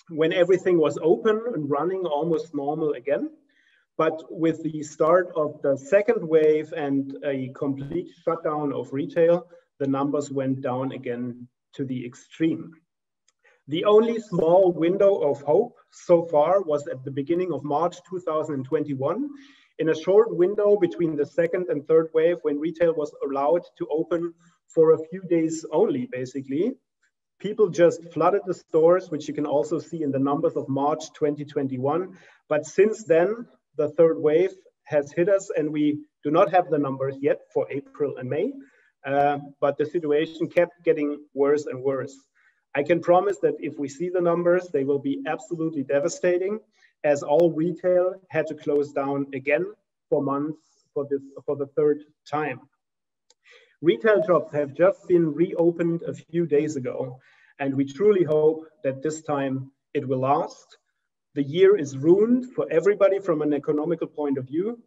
when everything was open and running almost normal again. But with the start of the second wave and a complete shutdown of retail, the numbers went down again to the extreme. The only small window of hope so far was at the beginning of March 2021, in a short window between the second and third wave, when retail was allowed to open for a few days only, basically. People just flooded the stores, which you can also see in the numbers of March 2021. But since then, the third wave has hit us, and we do not have the numbers yet for April and May, but the situation kept getting worse and worse. I can promise that if we see the numbers, they will be absolutely devastating, as all retail had to close down again for months for the third time. Retail shops have just been reopened a few days ago, and we truly hope that this time it will last. The year is ruined for everybody from an economical point of view,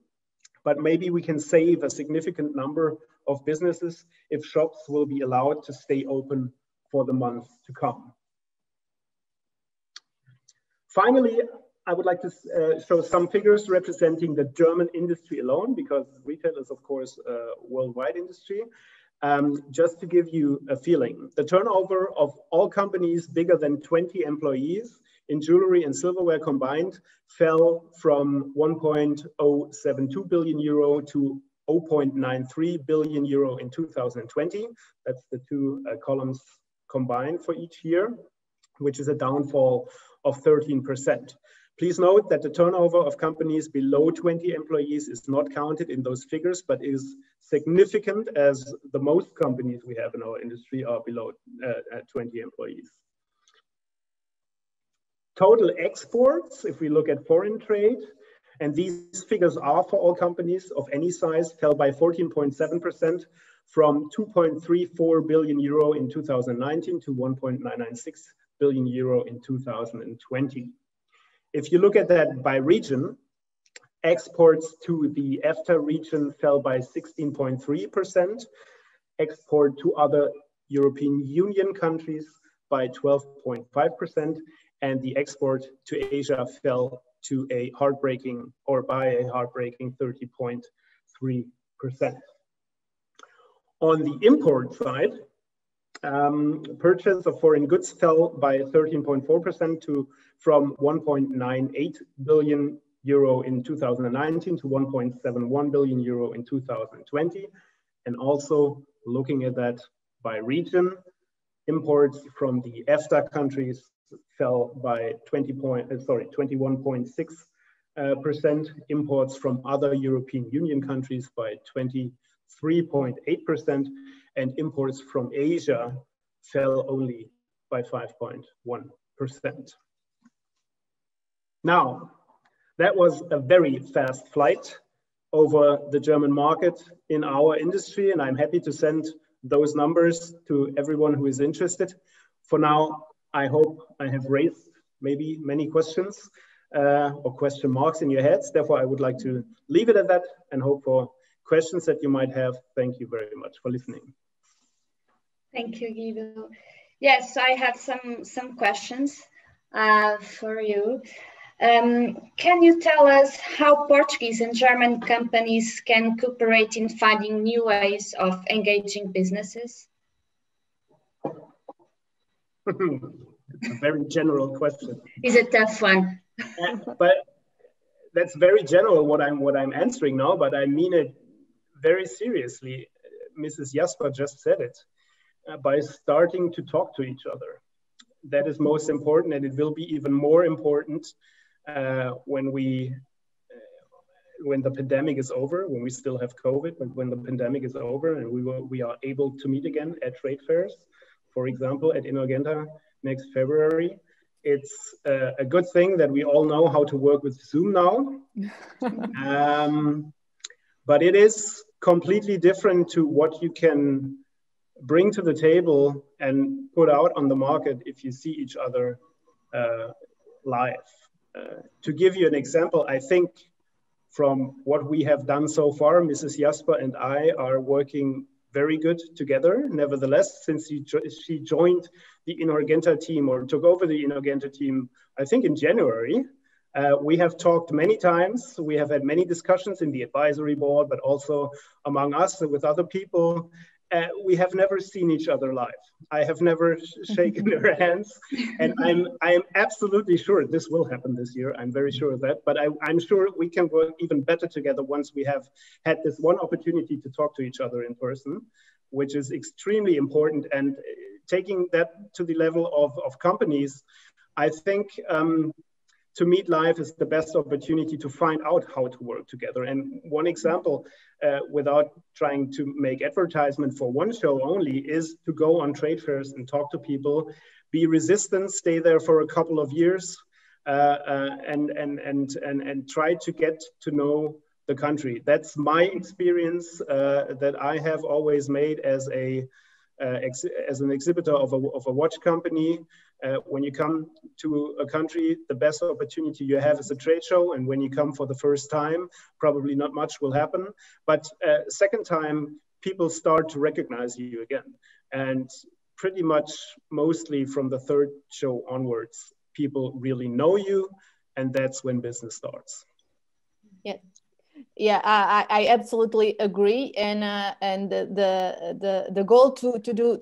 but maybe we can save a significant number of businesses if shops will be allowed to stay open for the months to come. Finally, I would like to show some figures representing the German industry alone, because retail is, of course, a worldwide industry. Just to give you a feeling, the turnover of all companies bigger than 20 employees in jewelry and silverware combined fell from 1.072 billion euro to 0.93 billion euro in 2020. That's the two columns combined for each year, which is a downfall of 13%. Please note that the turnover of companies below 20 employees is not counted in those figures, but is significant, as the most companies we have in our industry are below 20 employees. Total exports, if we look at foreign trade, and these figures are for all companies of any size, fell by 14.7% from 2.34 billion euro in 2019 to 1.996 billion euro in 2020. If you look at that by region, exports to the EFTA region fell by 16.3%, export to other European Union countries by 12.5%, and the export to Asia fell to a heartbreaking 30.3%. On the import side, purchase of foreign goods fell by 13.4% from 1.98 billion euro in 2019 to 1.71 billion euro in 2020. And also looking at that by region, imports from the EFTA countries fell by 21.6%, imports from other European Union countries by 23.8%, and imports from Asia fell only by 5.1%. Now, that was a very fast flight over the German market in our industry, and I'm happy to send those numbers to everyone who is interested. For now, I hope I have raised maybe many questions or question marks in your heads. Therefore, I would like to leave it at that and hope for questions that you might have. Thank you very much for listening. Thank you, Guido. Yes, I have some questions for you. Can you tell us how Portuguese and German companies can cooperate in finding new ways of engaging businesses? It's a very general question. It's a tough one. But that's very general what I'm answering now, but I mean it very seriously. Mrs. Jasper just said it. By starting to talk to each other. That is most important, and it will be even more important when the pandemic is over, when we still have COVID, but when the pandemic is over and we are able to meet again at trade fairs, for example, at Inhorgenta next February. It's a good thing that we all know how to work with Zoom now. But it is completely different to what you can bring to the table and put out on the market if you see each other live. To give you an example, I think from what we have done so far, Mrs. Jasper and I are working very good together. Nevertheless, since she joined the Inhorgenta team or took over the Inhorgenta team, I think in January, we have talked many times. We have had many discussions in the advisory board, but also among us and with other people. We have never seen each other live. I have never shaken her hands, and I am absolutely sure this will happen this year. I'm very sure of that, but I'm sure we can work even better together once we have had this one opportunity to talk to each other in person, which is extremely important. And taking that to the level of companies, I think to meet live is the best opportunity to find out how to work together. And one example, without trying to make advertisement for one show only, is to go on trade fairs and talk to people, be resistant, stay there for a couple of years, and try to get to know the country. That's my experience that I have always made as an exhibitor of a watch company. When you come to a country, the best opportunity you have is a trade show. And when you come for the first time, probably not much will happen. But second time, people start to recognize you again. And pretty much mostly from the third show onwards, people really know you. And that's when business starts. Yeah. Yeah, I absolutely agree, and the goal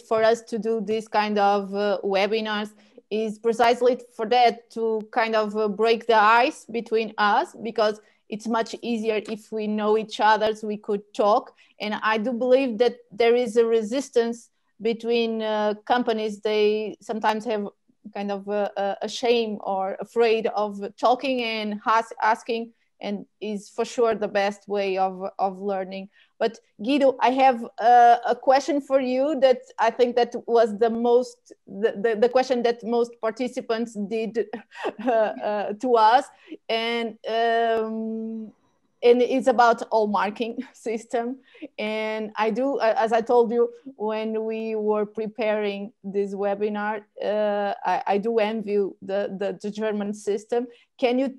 for us to do this kind of webinars is precisely for that, to kind of break the ice between us, because it's much easier if we know each other, so we could talk. And I do believe that there is a resistance between companies. They sometimes have kind of a shame or afraid of talking and asking, and is for sure the best way of learning. But Guido, I have a question for you that I think that was the question that most participants did to us, and it's about all marking system. And I do, as I told you when we were preparing this webinar, I do envy the German system. Can you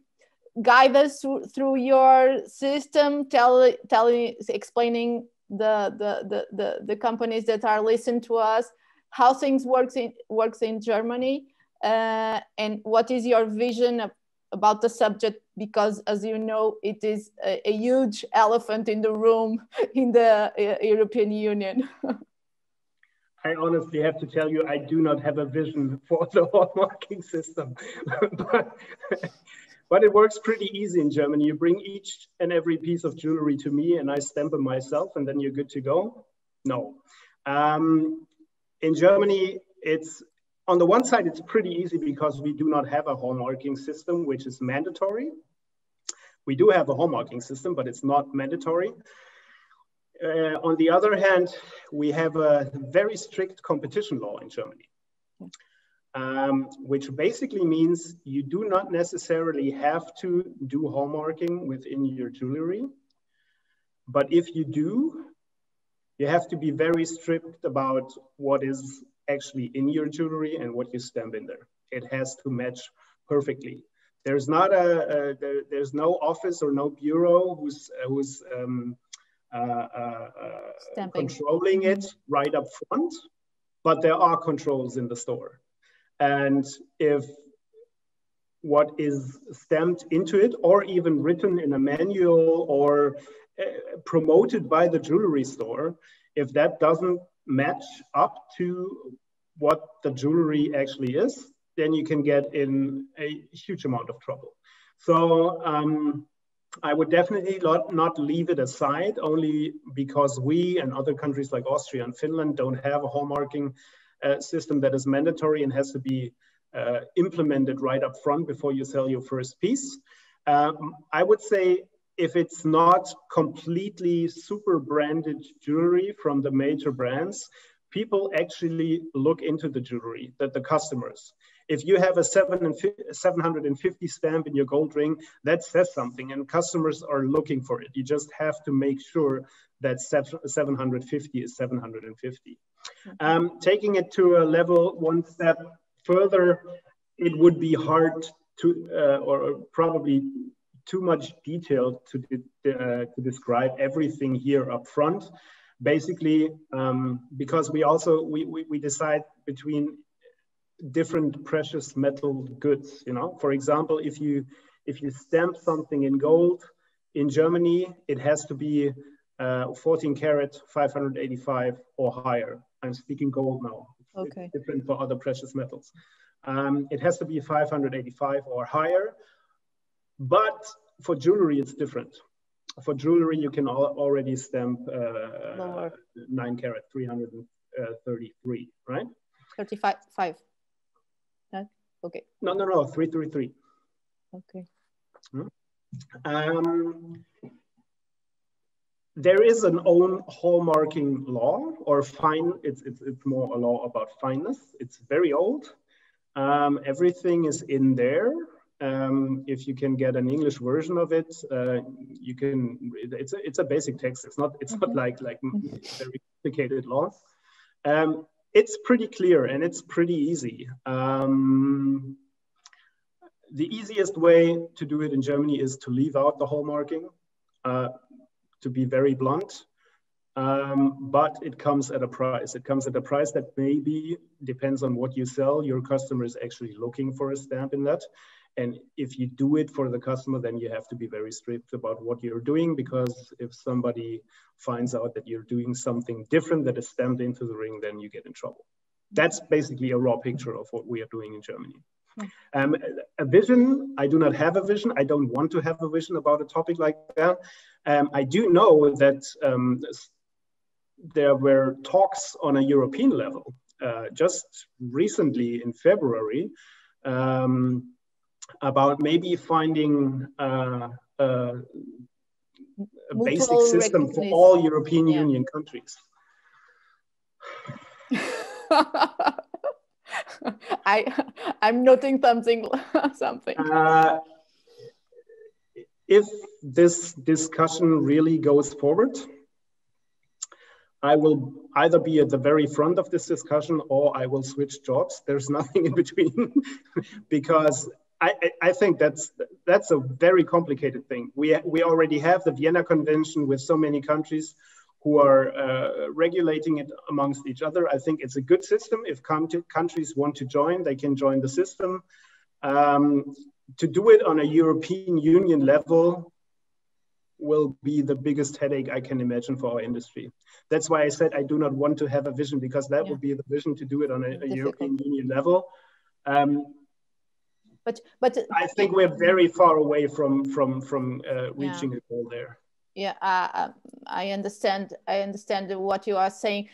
guide us through your system, explaining the companies that are listening to us, how things works in Germany, and what is your vision about the subject, because as you know, it is a huge elephant in the room in the European Union. I honestly have to tell you, I do not have a vision for the hallmarking system, but it works pretty easy in Germany. You bring each and every piece of jewelry to me and I stamp it myself and then you're good to go. No. In Germany, it's on the one side, it's pretty easy because we do not have a hallmarking system, which is mandatory. We do have a hallmarking system, but it's not mandatory. On the other hand, we have a very strict competition law in Germany, which basically means you do not necessarily have to do hallmarking within your jewelry. But if you do, you have to be very strict about what is actually in your jewelry and what you stamp in there. It has to match perfectly. There's not there's no office or no bureau who's controlling it right up front, but there are controls in the store. And if what is stamped into it or even written in a manual or promoted by the jewelry store, if that doesn't match up to what the jewelry actually is, then you can get in a huge amount of trouble. So I would definitely not leave it aside, only because we and other countries like Austria and Finland don't have a hallmarking system that is mandatory and has to be implemented right up front before you sell your first piece. I would say if it's not completely super branded jewelry from the major brands, people actually look into the jewelry, the customers. If you have a 750 stamp in your gold ring, that says something and customers are looking for it. You just have to make sure that 750 is 750. Taking it to a level one step further, it would be hard to, or probably too much detail to describe everything here up front. Basically, because we decide between different precious metal goods. You know, for example, if you stamp something in gold in Germany, it has to be 14 karat, 585 or higher. I'm speaking gold now. Okay. It's different for other precious metals. It has to be 585 or higher, but for jewelry, it's different. For jewelry, you can already stamp 9 karat, 333, right? 35. Okay. No, 333. Okay. There is an own hallmarking law or fine. It's more a law about fineness. It's very old. Everything is in there. If you can get an English version of it, you can. It's a basic text. It's not like very complicated laws. It's pretty clear and it's pretty easy. The easiest way to do it in Germany is to leave out the hallmarking, to be very blunt, but it comes at a price. It comes at a price that maybe depends on what you sell. Your customer is actually looking for a stamp in that. And if you do it for the customer, then you have to be very strict about what you're doing, because if somebody finds out that you're doing something different that is stamped into the ring, then you get in trouble. That's basically a raw picture of what we are doing in Germany. A vision, I do not have a vision. I don't want to have a vision about a topic like that. I do know that there were talks on a European level just recently in February about maybe finding a basic system for all European Union countries. I'm noting something. If this discussion really goes forward, I will either be at the very front of this discussion or I will switch jobs. There's nothing in between, because I think that's a very complicated thing. We already have the Vienna Convention with so many countries. who are regulating it amongst each other. I think it's a good system. If countries want to join, they can join the system. To do it on a European Union level will be the biggest headache I can imagine for our industry. That's why I said I do not want to have a vision, because that would be the vision to do it on a European Union level. But I think we're very far away from reaching a goal there. Yeah, I understand what you are saying.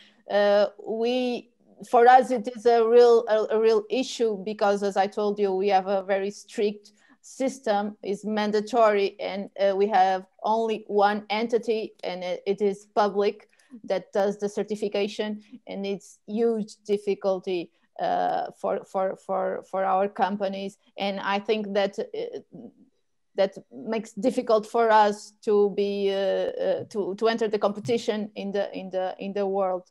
For us, it is a real issue, because, as I told you, we have a very strict system, is mandatory, and we have only one entity, and it is public, that does the certification, and it's huge difficulty for our companies. And I think that that makes difficult for us to be to enter the competition in the world.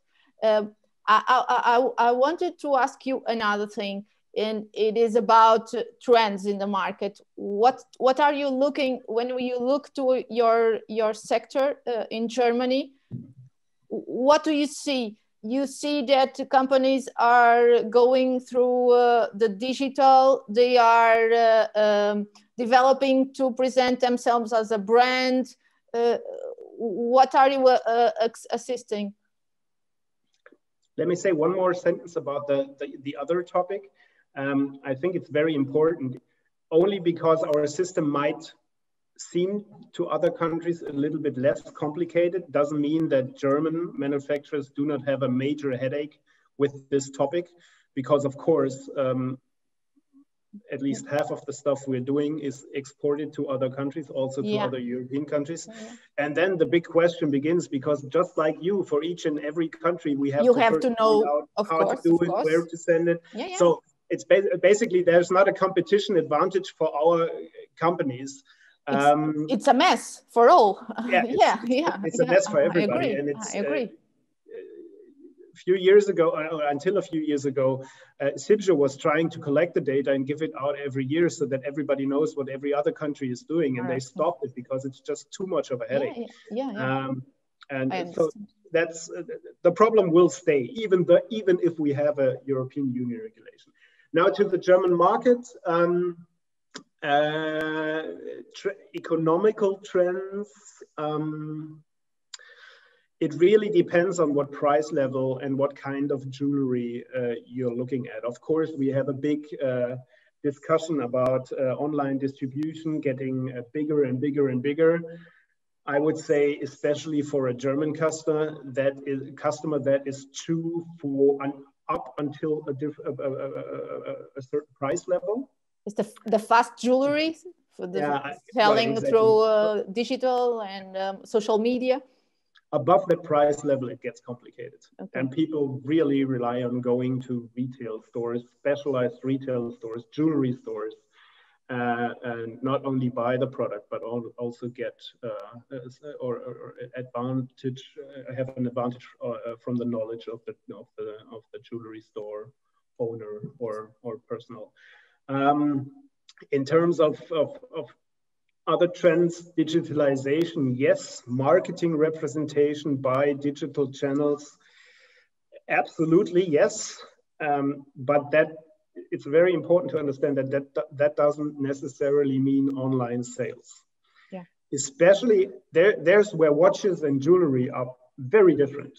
I wanted to ask you another thing, and it is about trends in the market. What are you looking, when you look to your sector in Germany? What do you see? You see that companies are going through the digital. They are developing to present themselves as a brand. What are you assisting? Let me say one more sentence about the other topic. I think it's very important, only because our system might seem to other countries a little bit less complicated, doesn't mean that German manufacturers do not have a major headache with this topic, because of course, at least half of the stuff we're doing is exported to other countries, also to other European countries. And then the big question begins, because just like you, for each and every country, we have to know how to do it, where to send it. So it's basically, there's not a competition advantage for our companies. It's a mess for all. It's a mess for everybody. And it's, I agree. Few years ago, until a few years ago, CIBJA was trying to collect the data and give it out every year so that everybody knows what every other country is doing, and they stopped it because it's just too much of a headache. And so that's the problem will stay, even if we have a European Union regulation. Now to the German market. Economical trends, it really depends on what price level and what kind of jewelry you're looking at. Of course, we have a big discussion about online distribution getting bigger and bigger and bigger. I would say, especially for a German customer, that is true for up until a certain price level. It's the fast jewelry for the selling through digital and social media. Above that price level, it gets complicated. And people really rely on going to retail stores, specialized retail stores, jewelry stores, and not only buy the product, but also get or advantage, have an advantage from the knowledge of the jewelry store owner or personnel. In terms of other trends, digitalization, yes. Marketing representation by digital channels, absolutely yes. But it's very important to understand that doesn't necessarily mean online sales. Yeah. Especially there's where watches and jewelry are very different.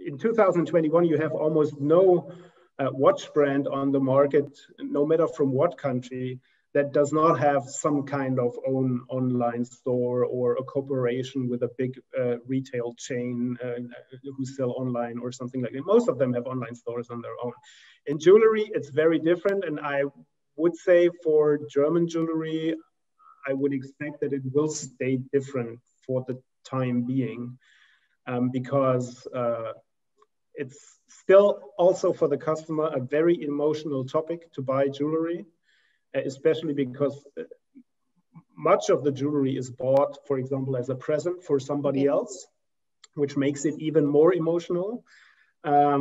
In 2021, you have almost no watch brand on the market, no matter from what country, that does not have some kind of own online store or a cooperation with a big retail chain who sell online or something like that. Most of them have online stores on their own. In jewelry, it's very different. And I would say for German jewelry, I would expect that it will stay different for the time being, because it's still also for the customer a very emotional topic to buy jewelry, especially because much of the jewelry is bought, for example, as a present for somebody else, which makes it even more emotional.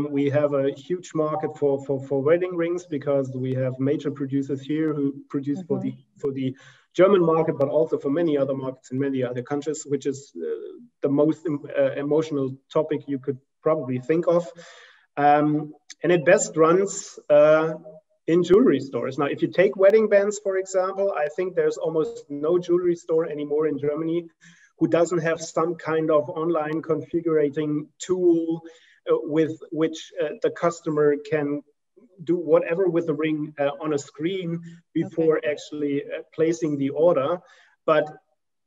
We have a huge market for wedding rings, because we have major producers here who produce for the German market, but also for many other markets in many other countries, which is the most emotional topic you could probably think of. And it best runs in jewelry stores. Now, if you take wedding bands, for example, I think there's almost no jewelry store anymore in Germany who doesn't have some kind of online configuring tool with which the customer can do whatever with the ring on a screen before actually placing the order. But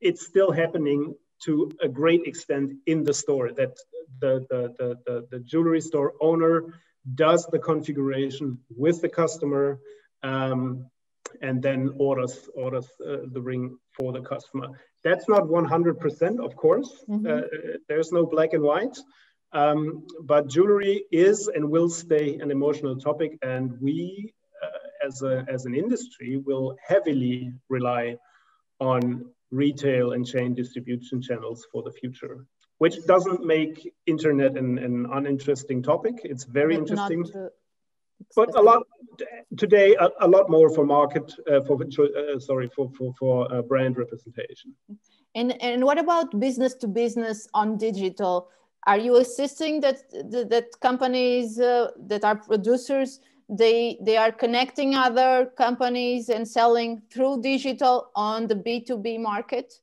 it's still happening to a great extent in the store, that the jewelry store owner does the configuration with the customer and then orders the ring for the customer. That's not 100%, of course. There's no black and white, but jewelry is and will stay an emotional topic, and we as an industry will heavily rely on retail and chain distribution channels for the future, which doesn't make internet an uninteresting topic. It's very interesting, but a lot today, a lot more for market for brand representation. And what about business to business on digital? Are you assisting that companies that are producers, they are connecting other companies and selling through digital on the B2B market?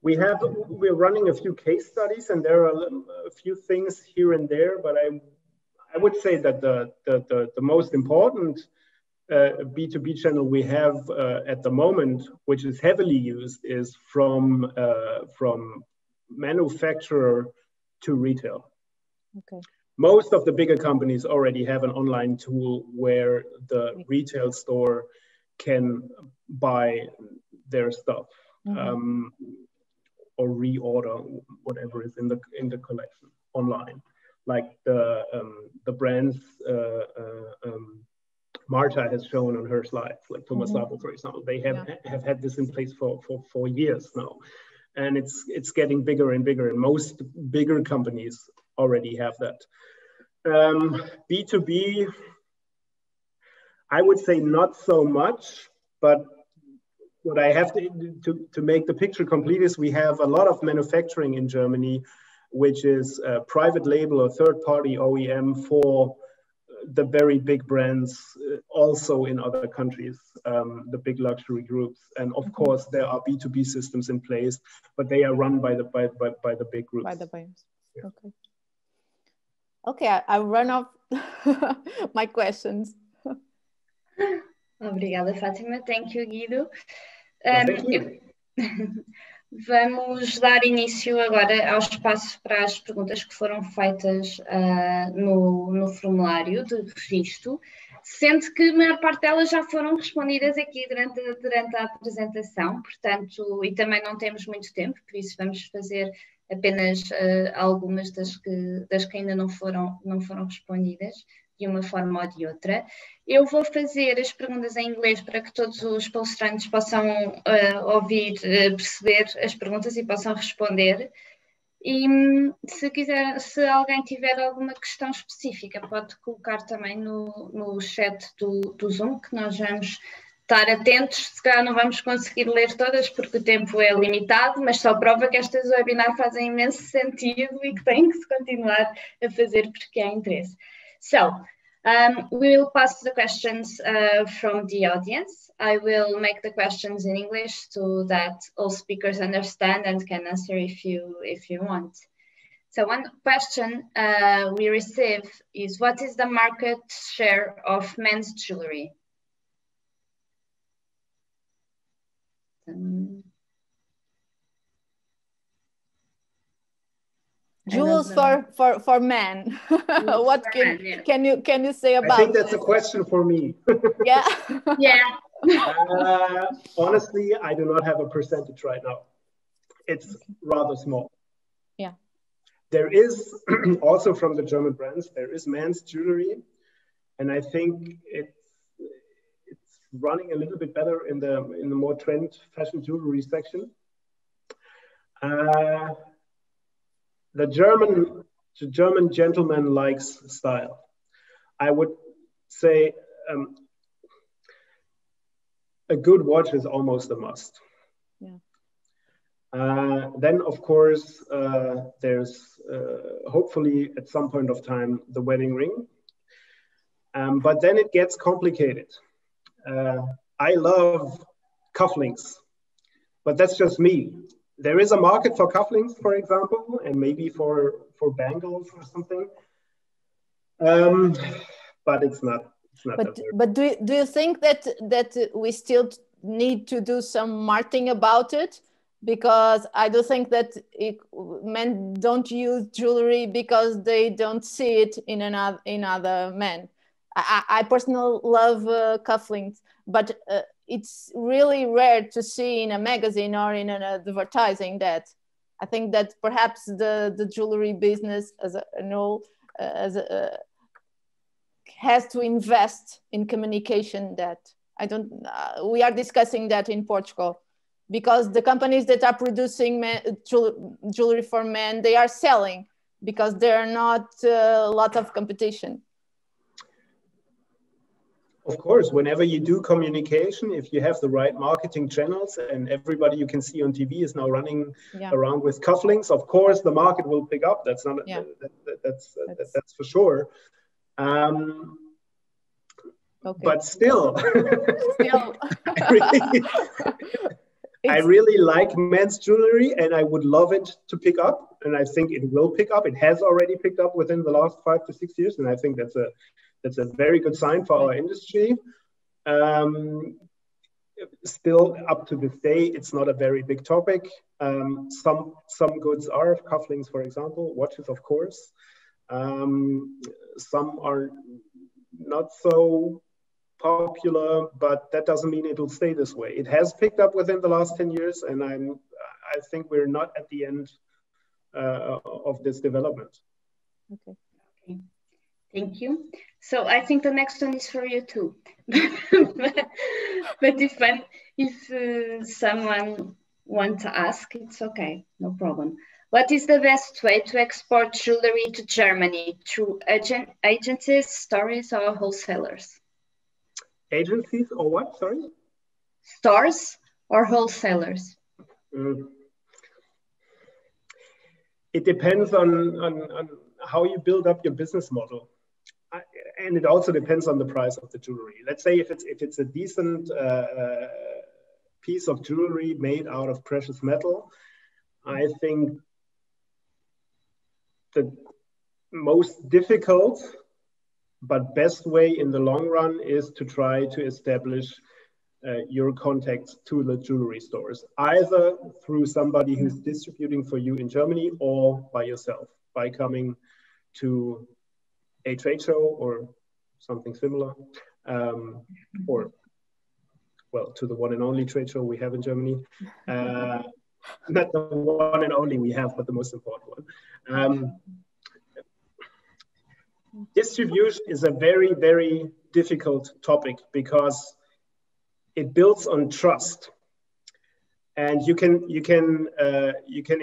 We're running a few case studies, and there are a few things here and there, but I would say that the most important B2B channel we have at the moment, which is heavily used, is from manufacturer to retail. Okay. Most of the bigger companies already have an online tool where the retail store can buy their stuff or reorder whatever is in the collection online. Like the brands Marta has shown on her slides, like Thomas Sabo, for example. They have had this in place for years now, and it's getting bigger and bigger, and most bigger companies already have that. B2B, I would say not so much, but what I have to make the picture complete is we have a lot of manufacturing in Germany, which is a private label or third-party OEM for the very big brands, also in other countries, the big luxury groups. And of course, there are B2B systems in place, but they are run by the big groups. By the buyers. Yeah. Okay. Okay, I run off my questions. Obrigada, Fátima. Thank you, Guido. Thank you. Vamos dar início agora ao espaço para as perguntas que foram feitas no formulário de registro, sendo que a maior parte delas já foram respondidas aqui durante a apresentação, portanto, e também não temos muito tempo, por isso vamos fazer apenas algumas das que ainda não foram respondidas de uma forma ou de outra. Eu vou fazer as perguntas em inglês para que todos os palestrantes possam ouvir, perceber as perguntas e possam responder. E se alguém tiver alguma questão específica, pode colocar também no chat do Zoom, que nós vamos estar atentos. Se calhar não vamos conseguir ler todas porque o tempo é limitado, mas só prova que estas webinars fazem imenso sentido e que têm que se continuar a fazer porque há interesse. So, we will pass the questions from the audience. I will make the questions in English so that all speakers understand and can answer if you want. So one question we receive is, what is the market share of men's jewelry? Jewels for men. What can you say about? I think that's a question for me. Yeah. Yeah. Honestly, I do not have a percentage right now. It's rather small. Yeah. There is also from the German brands, there is men's jewelry, and I think it's running a little bit better in the more trend fashion jewelry section. The German gentleman likes style. I would say a good watch is almost a must. Yeah. Then, of course, there's hopefully at some point of time the wedding ring. But then it gets complicated. I love cufflinks, but that's just me. There is a market for cufflinks, for example, and maybe for bangles or something. But it's not. But do you think that we still need to do some marketing about it? Because I do think that men don't use jewelry because they don't see it in other men. I personally love cufflinks, but it's really rare to see in a magazine or in an advertising that. I think that perhaps the jewelry business as a whole has to invest in communication. That we are discussing that in Portugal, because the companies that are producing jewelry for men, they are selling because there are not a lot of competition. Of course, whenever you do communication, if you have the right marketing channels and everybody you can see on TV is now running around with cufflinks, of course the market will pick up. That's not that's for sure. Okay. But still, I really like men's jewelry, and I would love it to pick up, and I think it will pick up. It has already picked up within the last 5 to 6 years, and I think that's a very good sign for our industry. Still, up to this day, it's not a very big topic. Some goods are cufflinks, for example, watches, of course. Some are not so popular, but that doesn't mean it will stay this way. It has picked up within the last 10 years, and I think we're not at the end of this development. Okay. Thank you. So I think the next one is for you too. But if someone wants to ask, it's okay, no problem. What is the best way to export jewelry to Germany? Through agencies, stores, or wholesalers? Agencies or what, sorry? Stores or wholesalers? It depends on how you build up your business model. And it also depends on the price of the jewelry. Let's say if it's a decent piece of jewelry made out of precious metal, I think the most difficult but best way in the long run is to try to establish your contacts to the jewelry stores, either through somebody who's distributing for you in Germany or by yourself, by coming to a trade show or something similar, or, well, to the one and only trade show we have in Germany. Not the one and only we have, but the most important one. Distribution is a very, very difficult topic because it builds on trust, and you can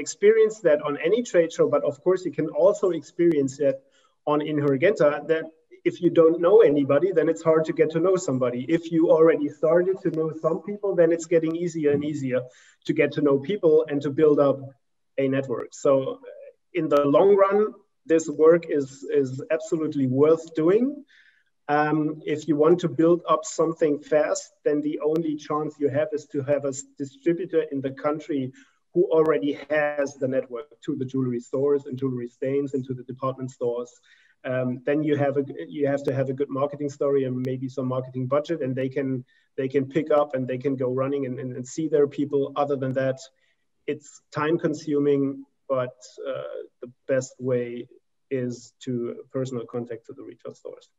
experience that on any trade show. But of course, you can also experience that on Inhorgenta. That if you don't know anybody, then it's hard to get to know somebody. If you already started to know some people, then it's getting easier and easier to get to know people and to build up a network. So in the long run, this work is absolutely worth doing. If you want to build up something fast, then the only chance you have is to have a distributor in the country who already has the network to the jewelry stores and jewelry stains and to the department stores. Then you have to have a good marketing story and maybe some marketing budget, and they can pick up and they can go running and see their people. Other than that, it's time consuming, but the best way is to personal contact to the retail stores.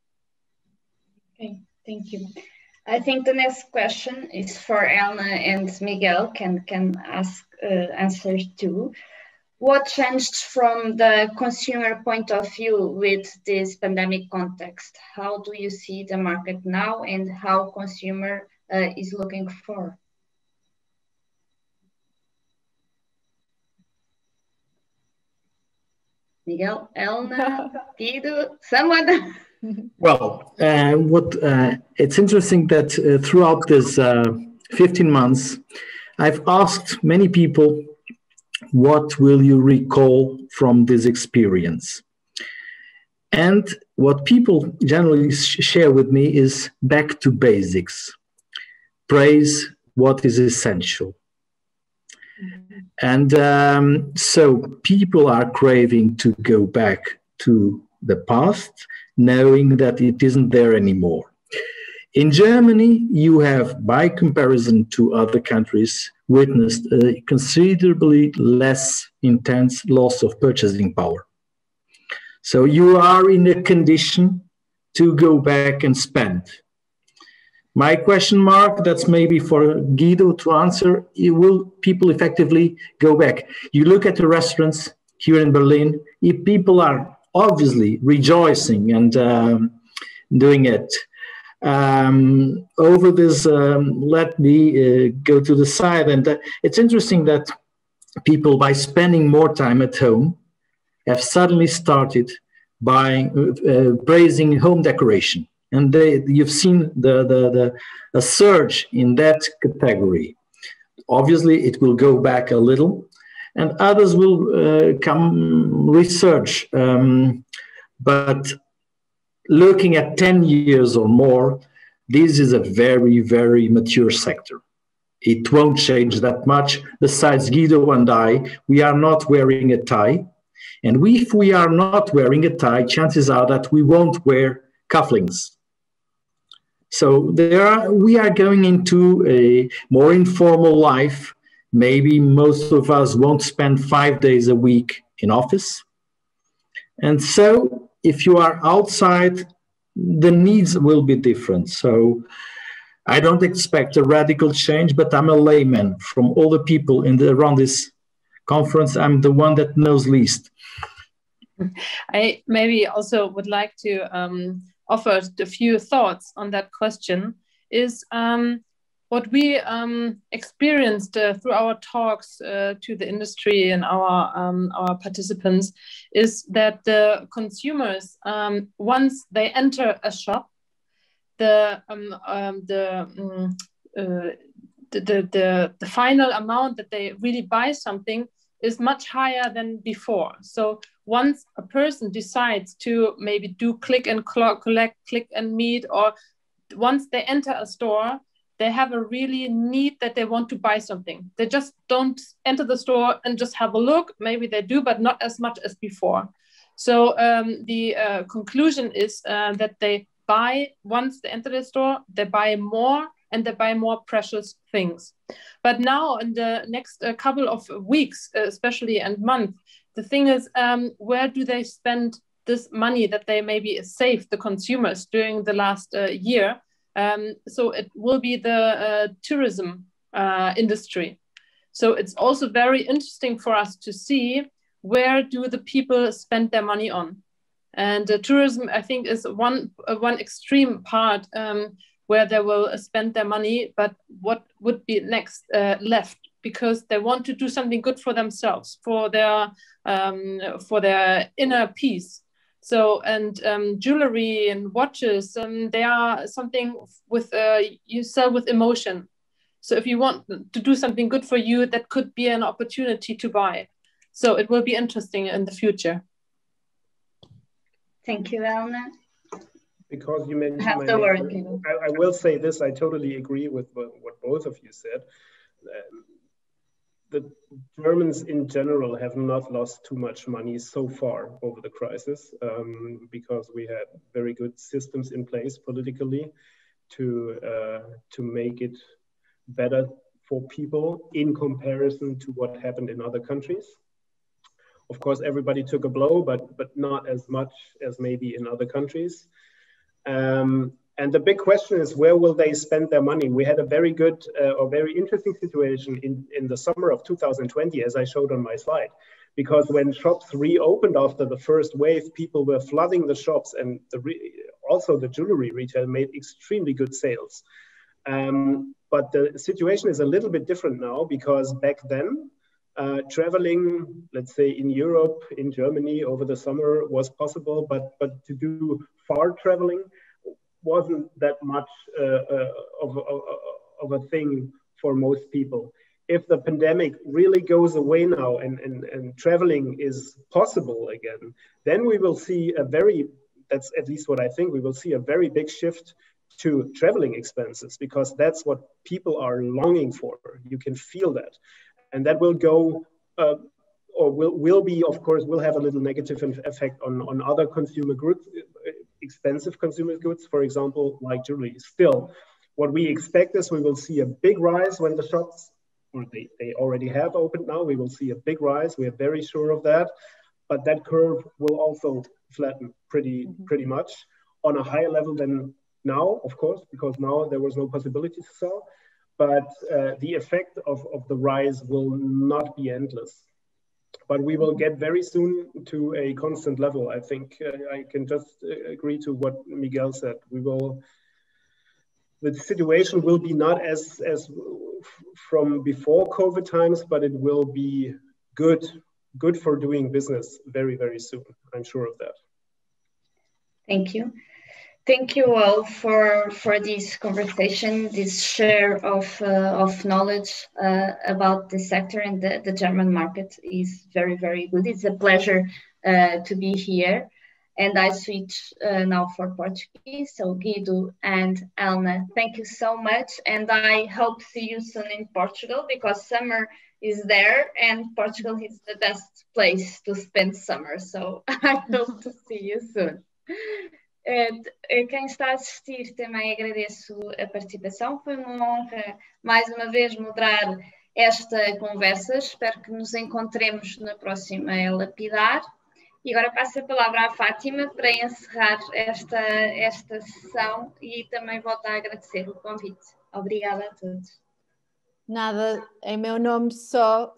Okay, thank you. I think the next question is for Elena and Miguel, can answer too. What changed from the consumer point of view with this pandemic context? How do you see the market now and how consumer is looking for? Miguel, Elena, Guido, someone? Well, it's interesting that throughout this 15 months, I've asked many people, what will you recall from this experience? And what people generally share with me is back to basics. Praise what is essential. And so people are craving to go back to the past, knowing that it isn't there anymore. In Germany, you have, by comparison to other countries, witnessed a considerably less intense loss of purchasing power. So you are in a condition to go back and spend. My question mark, that's maybe for Guido to answer, will people effectively go back? You look at the restaurants here in Berlin, if people are obviously rejoicing and doing it. Over this, let me go to the side. And it's interesting that people, by spending more time at home, have suddenly started by praising home decoration. And you've seen a surge in that category. Obviously, it will go back a little, and others will come research. But looking at 10 years or more, this is a very, very mature sector. It won't change that much. Besides Guido and I, we are not wearing a tie. And if we are not wearing a tie, chances are that we won't wear cufflinks. So we are going into a more informal life. Maybe most of us won't spend 5 days a week in office. And so if you are outside, the needs will be different. So I don't expect a radical change, but I'm a layman. From all the people around this conference, I'm the one that knows least. I maybe also would like to offer a few thoughts on that question. Is what we experienced through our talks to the industry and our participants is that the consumers, once they enter a shop, the final amount that they really buy something is much higher than before. So once a person decides to maybe do click and collect, click and meet, or once they enter a store, they have a really need that they want to buy something. They just don't enter the store and just have a look. Maybe they do, but not as much as before. So the conclusion is that they buy, once they enter the store, they buy more, and they buy more precious things. But now in the next couple of weeks, especially, and month, the thing is, where do they spend this money that they maybe saved, the consumers, during the last year? So it will be the tourism industry. So it's also very interesting for us to see, where do the people spend their money on? And tourism, I think, is one extreme part where they will spend their money, but what would be next left? Because they want to do something good for themselves, for their inner peace. So, and jewelry and watches, they are something with you sell with emotion. So if you want to do something good for you, that could be an opportunity to buy. So it will be interesting in the future. Thank you, Elena. Because you mentioned have the word, Guido. I will say this, I totally agree with what both of you said. The Germans in general have not lost too much money so far over the crisis, because we had very good systems in place politically to make it better for people in comparison to what happened in other countries. Of course, everybody took a blow, but not as much as maybe in other countries. And the big question is, where will they spend their money? We had a very good or very interesting situation in the summer of 2020, as I showed on my slide, because when shops reopened after the first wave, people were flooding the shops, and also the jewelry retail made extremely good sales. But the situation is a little bit different now, because back then, traveling, let's say in Europe, in Germany over the summer was possible, but to do far traveling wasn't that much of a thing for most people. If the pandemic really goes away now and traveling is possible again, then we will see that's at least what I think, we will see a very big shift to traveling expenses, because that's what people are longing for. You can feel that. And that will go, or will be, of course, will have a little negative effect on other consumer goods, expensive consumer goods, for example, like jewelry. Still, what we expect is we will see a big rise when the shops, or they already have opened now, we will see a big rise. We are very sure of that. But that curve will also flatten pretty much on a higher level than now, of course, because now there was no possibility to sell. But the effect of the rise will not be endless. But we will get very soon to a constant level. I think I can just agree to what Miguel said. The situation will be not as from before COVID times, but it will be good for doing business very, very soon. I'm sure of that. Thank you. Thank you all for this conversation, this share of knowledge about the sector, and the German market is very, very good. It's a pleasure to be here. And I switch now for Portuguese. So Guido and Elena, thank you so much. And I hope to see you soon in Portugal, because summer is there and Portugal is the best place to spend summer. So I hope to see you soon. Quem está a assistir, também agradeço a participação. Foi uma honra, mais uma vez, moderar esta conversa. Espero que nos encontremos na próxima E-Lapidar. E agora passo a palavra à Fátima para encerrar esta sessão, e também volto a agradecer o convite. Obrigada a todos. Nada, em meu nome só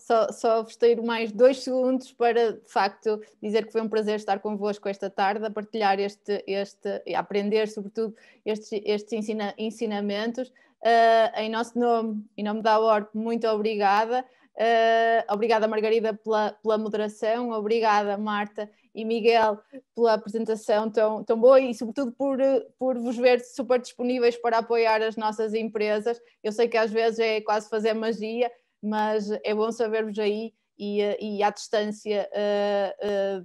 vos tenho mais 2 segundos para, de facto, dizer que foi um prazer estar convosco esta tarde, a partilhar a aprender, sobretudo, estes ensinamentos. Em nosso nome, em nome da ORP, muito obrigada. Obrigada, Margarida, pela moderação. Obrigada, Marta e Miguel, pela apresentação tão boa, e sobretudo por vos ver super disponíveis para apoiar as nossas empresas. Eu sei que às vezes é quase fazer magia, mas é bom saber-vos aí e à distância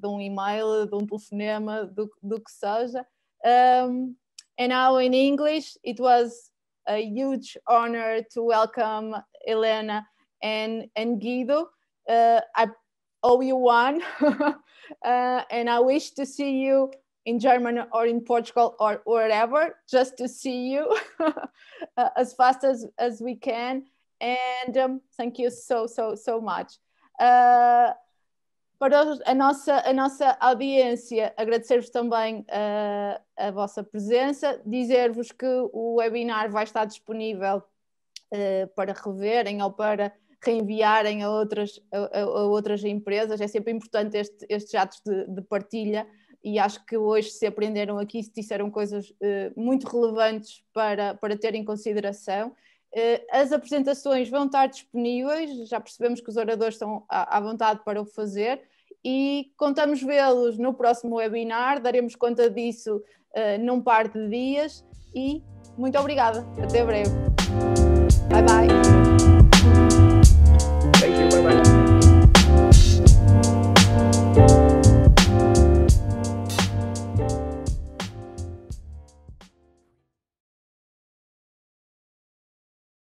de um e-mail, de um telefonema, do que seja. And now in English, it was a huge honor to welcome Elena and Guido. I owe you one. And I wish to see you in Germany or in Portugal or wherever, just to see you as fast as we can. And thank you so much. Para a nossa audiência, agradecer-vos também a vossa presença, dizer-vos que o webinar vai estar disponível para reverem ou para reenviarem a outras empresas. É sempre importante estes atos de partilha, e acho que hoje se aprenderam aqui, se disseram coisas muito relevantes para ter em consideração. As apresentações vão estar disponíveis, já percebemos que os oradores estão à vontade para o fazer, e contamos vê-los no próximo webinar. Daremos conta disso num par de dias, e muito obrigada, até breve. Bye bye.